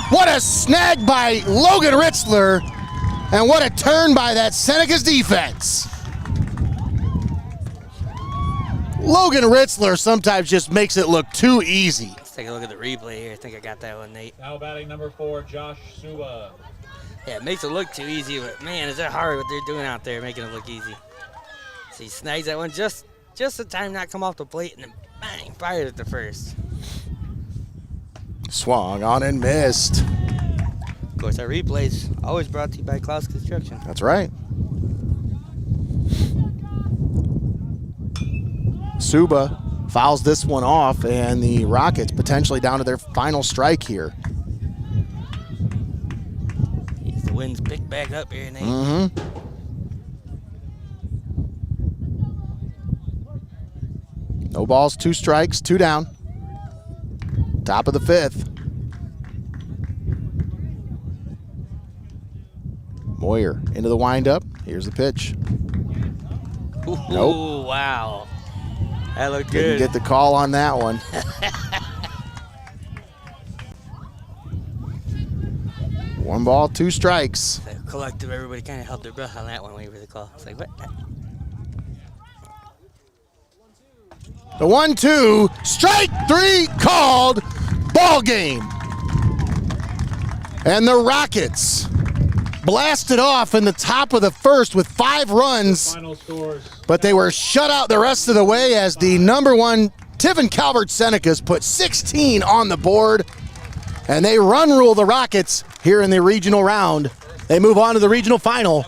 [SPEAKER 1] What a snag by Logan Ritzler, and what a turn by that Senecas defense. Logan Ritzler sometimes just makes it look too easy.
[SPEAKER 2] Let's take a look at the replay here. I think I got that one, Nate.
[SPEAKER 3] Now batting number 4, Josh Suba.
[SPEAKER 2] Yeah, it makes it look too easy, but man, is that hard what they're doing out there, making it look easy. So he snags that one just the time not come off the plate, and then bang, fired at the first.
[SPEAKER 1] Swung on and missed.
[SPEAKER 2] Of course, our replays always brought to you by Clouse Construction.
[SPEAKER 1] That's right. Suba fouls this one off, and the Rockets potentially down to their final strike here.
[SPEAKER 2] The wind's picked back up here, Nate.
[SPEAKER 1] No balls, 2 strikes, 2 down. Top of the 5th. Moyer into the windup. Here's the pitch.
[SPEAKER 2] Ooh,
[SPEAKER 1] Nope.
[SPEAKER 2] Wow. That looked
[SPEAKER 1] Didn't
[SPEAKER 2] good.
[SPEAKER 1] get the call on that one. One ball, 2 strikes.
[SPEAKER 2] The collective, everybody kind of held their breath on that one waiting for the call. It's like, what?
[SPEAKER 1] The 1-2, strike 3 called, ball game. And the Rockets blasted off in the top of the 1st with 5 runs,
[SPEAKER 3] Final scores.
[SPEAKER 1] but they were shut out the rest of the way as the number 1 Tiffin Calvert Senecas put 16 on the board, and they run rule the Rockets here in the regional round. They move on to the regional final.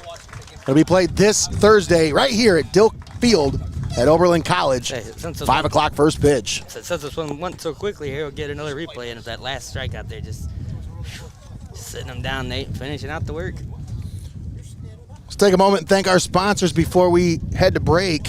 [SPEAKER 1] It'll be played this Thursday right here at Dill Field at Oberlin College.
[SPEAKER 2] Hey, since this
[SPEAKER 1] 5 o'clock first pitch.
[SPEAKER 2] Since this one went so quickly here, we'll get another replay, and if that last strike out there just sitting them down, Nate, finishing out the work.
[SPEAKER 1] Let's take a moment and thank our sponsors before we head to break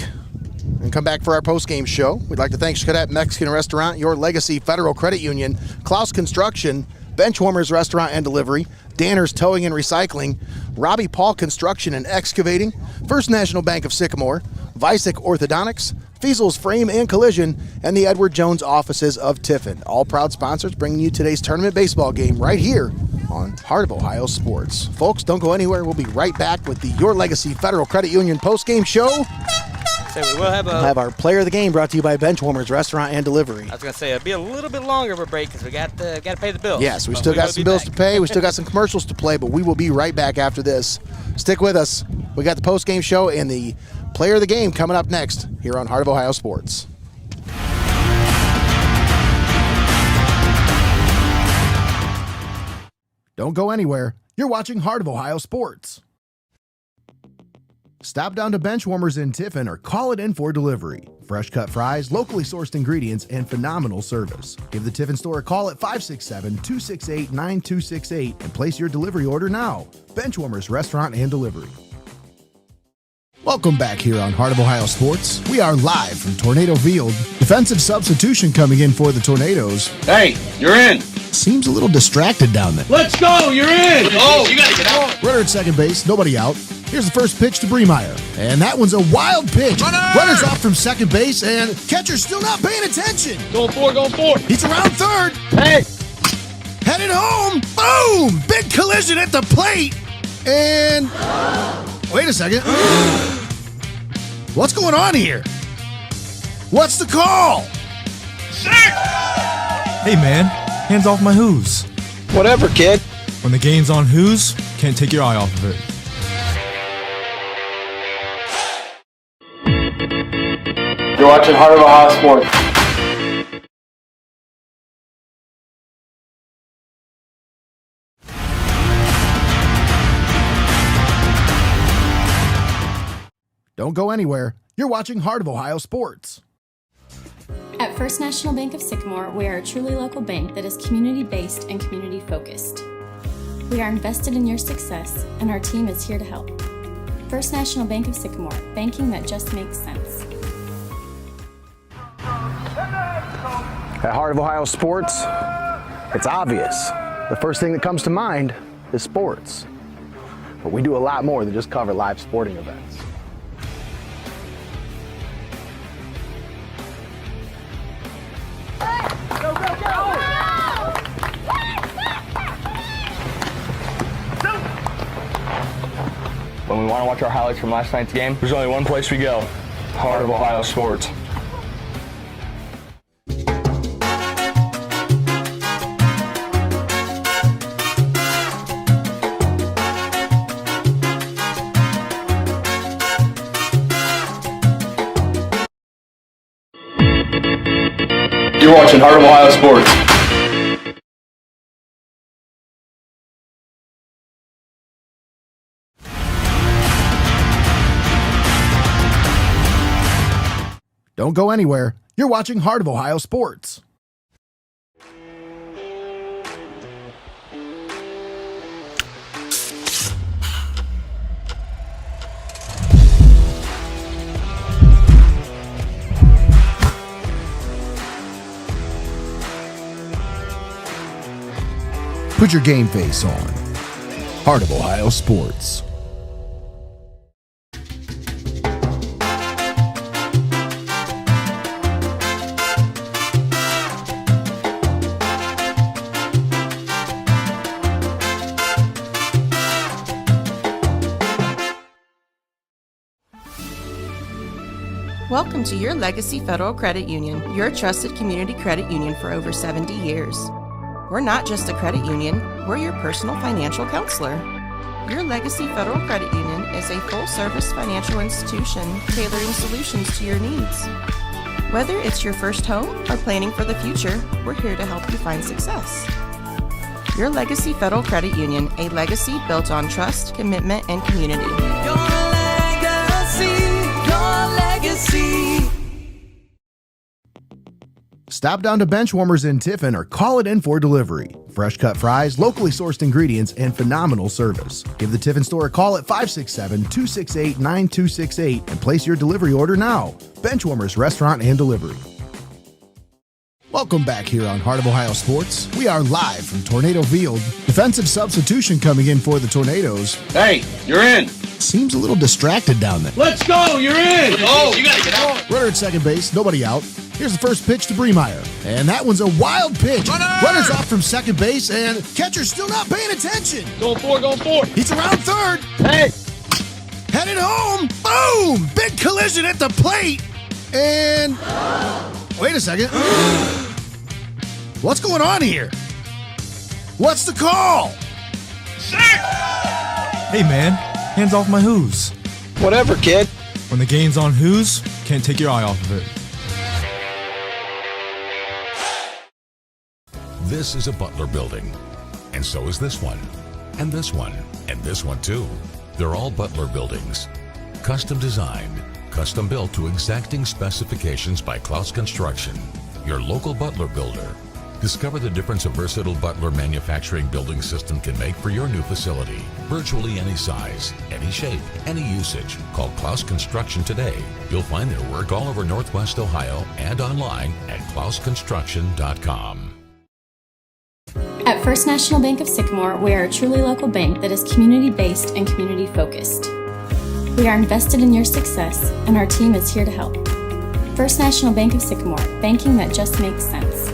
[SPEAKER 1] and come back for our post-game show. We'd like to thank Xcaret Mexican Restaurant, Your Legacy Federal Credit Union, Clouse Construction, Benchwarmers Restaurant and Delivery, Danner's Towing and Recycling, Robbie Paul Construction and Excavating, First National Bank of Sycamore, Vicek Orthodontics, Feasel's Frame and Collision, and the Edward Jones offices of Tiffin. All proud sponsors bringing you today's tournament baseball game right here on Heart of Ohio Sports. Folks, don't go anywhere. We'll be right back with the Your Legacy Federal Credit Union post-game show.
[SPEAKER 2] So we will have
[SPEAKER 1] We'll have our player of the game brought to you by Benchwarmers Restaurant and Delivery.
[SPEAKER 2] I was gonna say it'll be a little bit longer of a break because we got to pay the bills.
[SPEAKER 1] Yes, we
[SPEAKER 2] But
[SPEAKER 1] still got
[SPEAKER 2] will
[SPEAKER 1] some
[SPEAKER 2] be
[SPEAKER 1] bills
[SPEAKER 2] back.
[SPEAKER 1] to pay. We still got some commercials to play, but we will be right back after this. Stick with us. We got the post-game show and the player of the game coming up next here on Heart of Ohio Sports. Don't go anywhere. You're watching Heart of Ohio Sports. Stop down to Benchwarmers in Tiffin or call it in for delivery. Fresh cut fries, locally sourced ingredients, and phenomenal service. Give the Tiffin store a call at 567-268-9268 and place your delivery order now. Benchwarmers Restaurant and Delivery. Welcome back here on Heart of Ohio Sports. We are live from Tornado Field. Defensive substitution coming in for the Tornadoes.
[SPEAKER 6] Hey, you're in.
[SPEAKER 1] Seems a little distracted down there.
[SPEAKER 6] Let's go. You're in. Oh, you gotta get out.
[SPEAKER 1] Runner at second base, nobody out. Here's the first pitch to Bremeyer. And that one's a wild pitch. Runner's off from second base, and catcher's still not paying attention.
[SPEAKER 6] Going for.
[SPEAKER 1] He's around third.
[SPEAKER 6] Hey.
[SPEAKER 1] Headed home. Boom! Big collision at the plate. And wait a second. What's going on here? What's the call?
[SPEAKER 10] Hey man, hands off my who's.
[SPEAKER 6] Whatever, kid.
[SPEAKER 10] When the game's on who's, can't take your eye off of it.
[SPEAKER 6] You're watching Heart of Ohio Sports.
[SPEAKER 1] Don't go anywhere. You're watching Heart of Ohio Sports.
[SPEAKER 9] At First National Bank of Sycamore, we are a truly local bank that is community-based and community-focused. We are invested in your success, and our team is here to help. First National Bank of Sycamore, banking that just makes sense.
[SPEAKER 1] At Heart of Ohio Sports, it's obvious. The first thing that comes to mind is sports. But we do a lot more than just cover live sporting events.
[SPEAKER 6] When we want to watch our highlights from last night's game, there's only one place we go. Heart of Ohio Sports. You're watching Heart of Ohio Sports.
[SPEAKER 1] Don't go anywhere. You're watching Heart of Ohio Sports. Put your game face on. Heart of Ohio Sports.
[SPEAKER 4] Welcome to your Legacy Federal Credit Union, your trusted community credit union for over 70 years. We're not just a credit union, we're your personal financial counselor. Your Legacy Federal Credit Union is a full-service financial institution tailoring solutions to your needs. Whether it's your first home or planning for the future, we're here to help you find success. Your Legacy Federal Credit Union, a legacy built on trust, commitment, and community.
[SPEAKER 5] Your legacy, your legacy.
[SPEAKER 1] Stop down to Benchwarmers in Tiffin or call it in for delivery. Fresh cut fries, locally sourced ingredients, and phenomenal service. Give the Tiffin store a call at 567-268-9268 and place your delivery order now. Benchwarmers Restaurant and Delivery. Welcome back here on Heart of Ohio Sports. We are live from Tornado Field. Defensive substitution coming in for the Tornadoes.
[SPEAKER 11] Hey, you're in.
[SPEAKER 1] Seems a little distracted down there.
[SPEAKER 11] Let's go, you're in. Oh, you gotta get out.
[SPEAKER 1] Runner at second base, nobody out. Here's the first pitch to Bremeyer. And that one's a wild pitch. Runner's off from second base, and catcher's still not paying attention.
[SPEAKER 11] Going for.
[SPEAKER 1] He's around third.
[SPEAKER 11] Hey.
[SPEAKER 1] Headed home. Boom! Big collision at the plate. And wait a second. What's going on here? What's the call?
[SPEAKER 10] Hey man, hands off my who's.
[SPEAKER 11] Whatever, kid.
[SPEAKER 10] When the game's on who's, can't take your eye off of it.
[SPEAKER 8] This is a Butler building, and so is this one, and this one, and this one too. They're all Butler buildings. Custom designed, custom built to exacting specifications by Clouse Construction, your local Butler builder. Discover the difference a versatile Butler manufacturing building system can make for your new facility. Virtually any size, any shape, any usage. Call Clouse Construction today. You'll find their work all over Northwest Ohio and online at clouseconstruction.com.
[SPEAKER 9] At First National Bank of Sycamore, we are a truly local bank that is community-based and community-focused. We are invested in your success, and our team is here to help. First National Bank of Sycamore, banking that just makes sense.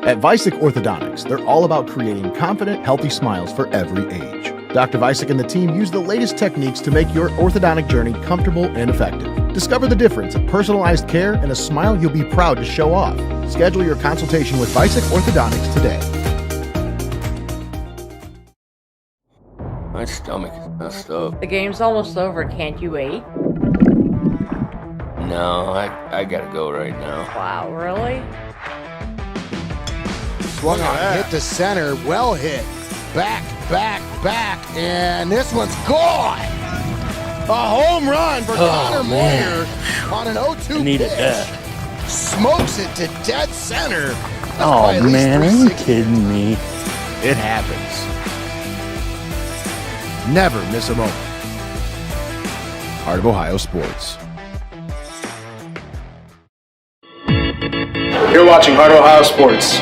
[SPEAKER 1] At Vicek Orthodontics, they're all about creating confident, healthy smiles for every age. Dr. Vicek and the team use the latest techniques to make your orthodontic journey comfortable and effective. Discover the difference of personalized care and a smile you'll be proud to show off. Schedule your consultation with Vicek Orthodontics today.
[SPEAKER 11] My stomach is messed up.
[SPEAKER 12] The game's almost over. Can't you wait?
[SPEAKER 11] No, I gotta go right now.
[SPEAKER 12] Wow, really?
[SPEAKER 1] Swung on, hit to center, well hit. Back, and this one's gone. A home run for Connor Moyer on an 0-2 pitch. Smokes it to dead center.
[SPEAKER 11] Oh man, are you kidding me?
[SPEAKER 1] It happens. Never miss a moment. Heart of Ohio Sports.
[SPEAKER 13] You're watching Heart of Ohio Sports.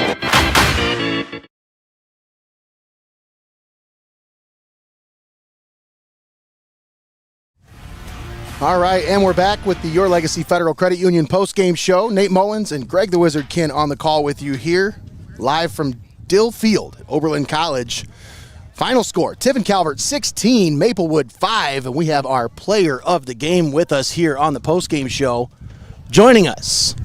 [SPEAKER 1] All right, and we're back with the Your Legacy Federal Credit Union post-game show. Nate Mullins and Greg the Wizard Kinn on the call with you here, live from Dill Field, Oberlin College. Final score, Tiffin Calvert 16, Maplewood 5, and we have our player of the game with us here on the post-game show. Joining us,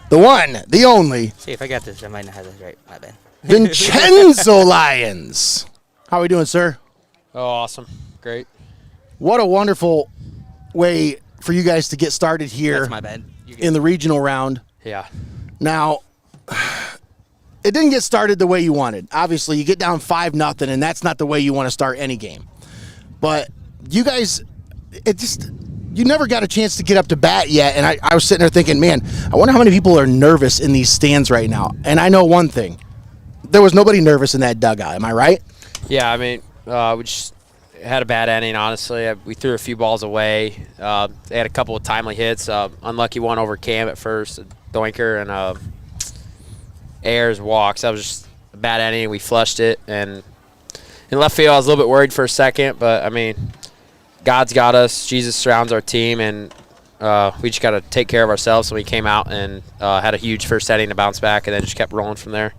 [SPEAKER 1] the one, the only.
[SPEAKER 2] See, if I got this, I might not have this right. My bad.
[SPEAKER 1] Vincenzo Lyons. How are we doing, sir?
[SPEAKER 14] Oh, awesome. Great.
[SPEAKER 1] What a wonderful way for you guys to get started here.
[SPEAKER 2] That's my bad.
[SPEAKER 1] In the regional round.
[SPEAKER 14] Yeah.
[SPEAKER 1] Now, it didn't get started the way you wanted. Obviously, you get down 5-0, and that's not the way you want to start any game. But you guys, you never got a chance to get up to bat yet, and I was sitting there thinking, man, I wonder how many people are nervous in these stands right now. And I know one thing. There was nobody nervous in that dugout. Am I right?
[SPEAKER 14] Yeah, I mean, we just had a bad inning, honestly. We threw a few balls away. They had a couple of timely hits. Unlucky one over Cam at first, a doinker, and Ayers walks. That was just a bad inning. We flushed it. And in left field, I was a little bit worried for a second. But, I mean, God's got us. Jesus surrounds our team. And we just got to take care of ourselves. So we came out and had a huge first inning to bounce back and then just kept rolling from there.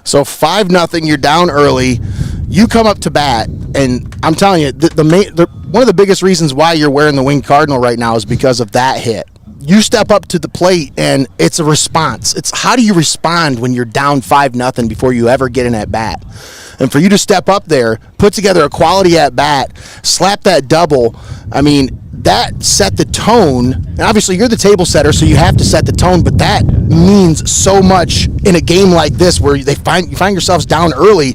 [SPEAKER 1] So 5-0, you're down early. You come up to bat, and I'm telling you, one of the biggest reasons why you're wearing the winged cardinal right now is because of that hit. You step up to the plate, and it's a response. It's how do you respond when you're down 5-0 before you ever get in at bat? And for you to step up there, put together a quality at bat, slap that double, I mean, that set the tone. And obviously, you're the table setter, so you have to set the tone. But that means so much in a game like this, where you find yourselves down early.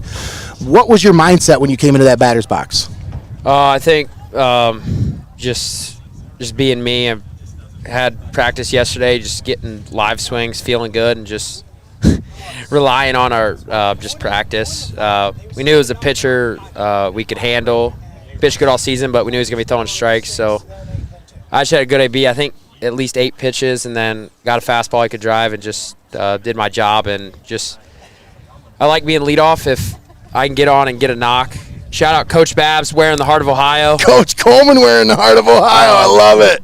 [SPEAKER 1] What was your mindset when you came into that batter's box?
[SPEAKER 14] I think just being me. I had practice yesterday, just getting live swings, feeling good, and just relying on our just practice. We knew as a pitcher we could handle. Pitched good all season, but we knew he was going to be throwing strikes. So I just had a good AB. I think at least 8 pitches, and then got a fastball I could drive and just did my job. And just I like being leadoff if I can get on and get a knock. Shout out Coach Babs wearing the Heart of Ohio.
[SPEAKER 1] Coach Coleman wearing the Heart of Ohio. I love it.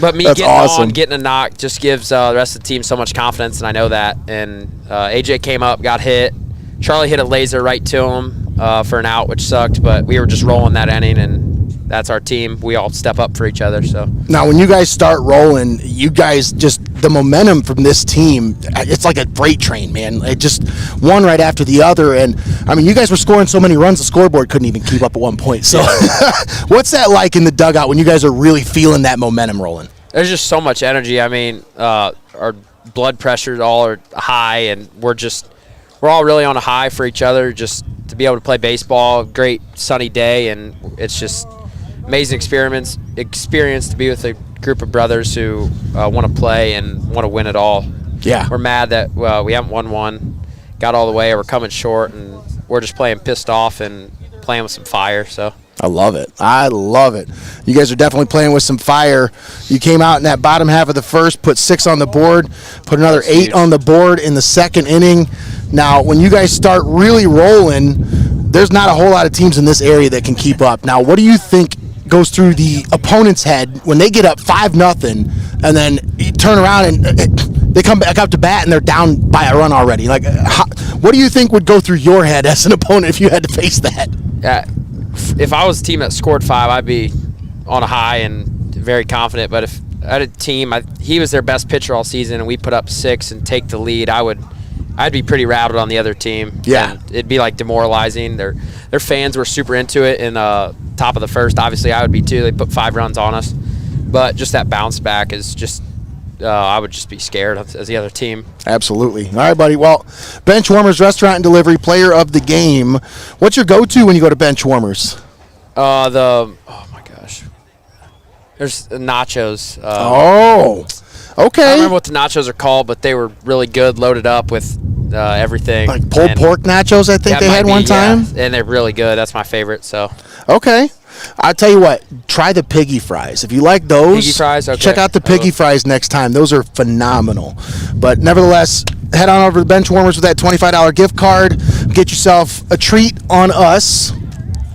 [SPEAKER 14] But me
[SPEAKER 1] That's
[SPEAKER 14] getting
[SPEAKER 1] awesome.
[SPEAKER 14] on, getting a knock just gives the rest of the team so much confidence, and I know that. And AJ came up, got hit. Charlie hit a laser right to him for an out, which sucked, but we were just rolling that inning, and that's our team. We all step up for each other. So
[SPEAKER 1] now when you guys start rolling, you guys just the momentum from this team, it's like a freight train, man. It just one right after the other, and I mean, you guys were scoring so many runs the scoreboard couldn't even keep up at one point. So what's that like in the dugout when you guys are really feeling that momentum rolling?
[SPEAKER 14] There's just so much energy. I mean, our blood pressures all are high, and we're all really on a high for each other, just to be able to play baseball. Great sunny day, and it's just amazing experience to be with a group of brothers who want to play and want to win it all.
[SPEAKER 1] Yeah.
[SPEAKER 14] We're mad that we haven't won one, got all the way, we're coming short, and we're just playing pissed off and playing with some fire. So
[SPEAKER 1] I love it. I love it. You guys are definitely playing with some fire. You came out in that bottom half of the first, put 6 on the board, put another 8 on the board in the second inning. Now, when you guys start really rolling, there's not a whole lot of teams in this area that can keep up. Now, what do you think goes through the opponent's head when they get up 5-0 and then you turn around and they come back up to bat and they're down by a run already? Like, what do you think would go through your head as an opponent if you had to face that?
[SPEAKER 14] If I was a team that scored 5, I'd be on a high and very confident. But if I had a team, he was their best pitcher all season, and we put up 6 and take the lead, I'd be pretty rattled on the other team.
[SPEAKER 1] Yeah.
[SPEAKER 14] And it'd be like demoralizing. Their fans were super into it in top of the first. Obviously, I would be too. They put 5 runs on us. But just that bounce back is just I would just be scared as the other team.
[SPEAKER 1] Absolutely. All right, buddy. Well, Benchwarmers Restaurant and Delivery Player of the Game. What's your go-to when you go to Benchwarmers?
[SPEAKER 14] Oh my gosh. There's nachos.
[SPEAKER 1] Okay.
[SPEAKER 14] I don't remember what the nachos are called, but they were really good, loaded up with everything.
[SPEAKER 1] Like pulled pork nachos, I think they had one time.
[SPEAKER 14] Yeah, and they're really good. That's my favorite. So.
[SPEAKER 1] Okay. I'll tell you what, try the piggy fries. If you like those,
[SPEAKER 14] piggy fries, okay.
[SPEAKER 1] Check out the piggy fries next time. Those are phenomenal. But nevertheless, head on over to Benchwarmers with that $25 gift card. Get yourself a treat on us.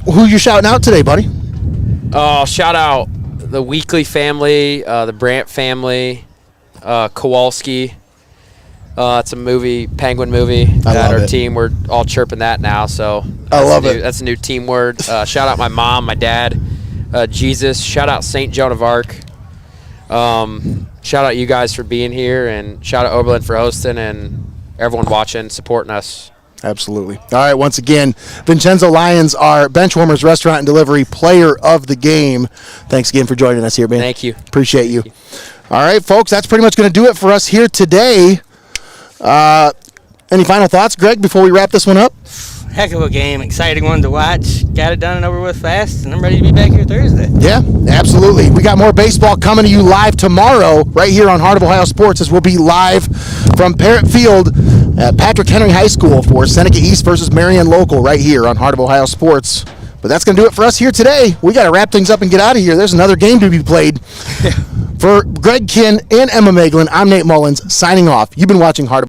[SPEAKER 1] Who you shouting out today, buddy?
[SPEAKER 14] Shout out the Weekly family, the Brandt family, Kowalski. It's a movie, Penguin movie. Our team, we're all chirping that now. So
[SPEAKER 1] I love it.
[SPEAKER 14] That's a new team word. Shout out my mom, my dad, Jesus. Shout out St. Joan of Arc. Shout out you guys for being here, and shout out Oberlin for hosting, and everyone watching, supporting us.
[SPEAKER 1] Absolutely. All right, once again, Vincenzo Lyons, our Benchwarmers Restaurant and Delivery Player of the Game. Thanks again for joining us here, man.
[SPEAKER 14] Thank you.
[SPEAKER 1] Appreciate you. All right, folks, that's pretty much going to do it for us here today. Any final thoughts, Greg, before we wrap this one up?
[SPEAKER 2] heck of a game, exciting one to watch. Got it done and over with fast, and I'm ready to be back here Thursday.
[SPEAKER 1] Yeah, absolutely. We got more baseball coming to you live tomorrow right here on Heart of Ohio Sports, as we'll be live from Parrott Field at Patrick Henry High School for Seneca East versus Marion Local right here on Heart of Ohio Sports. But that's going to do it for us here today. We got to wrap things up and get out of here. There's another game to be played. For Greg Kinn and Emma Maeglin, I'm Nate Mullins signing off. You've been watching Heart of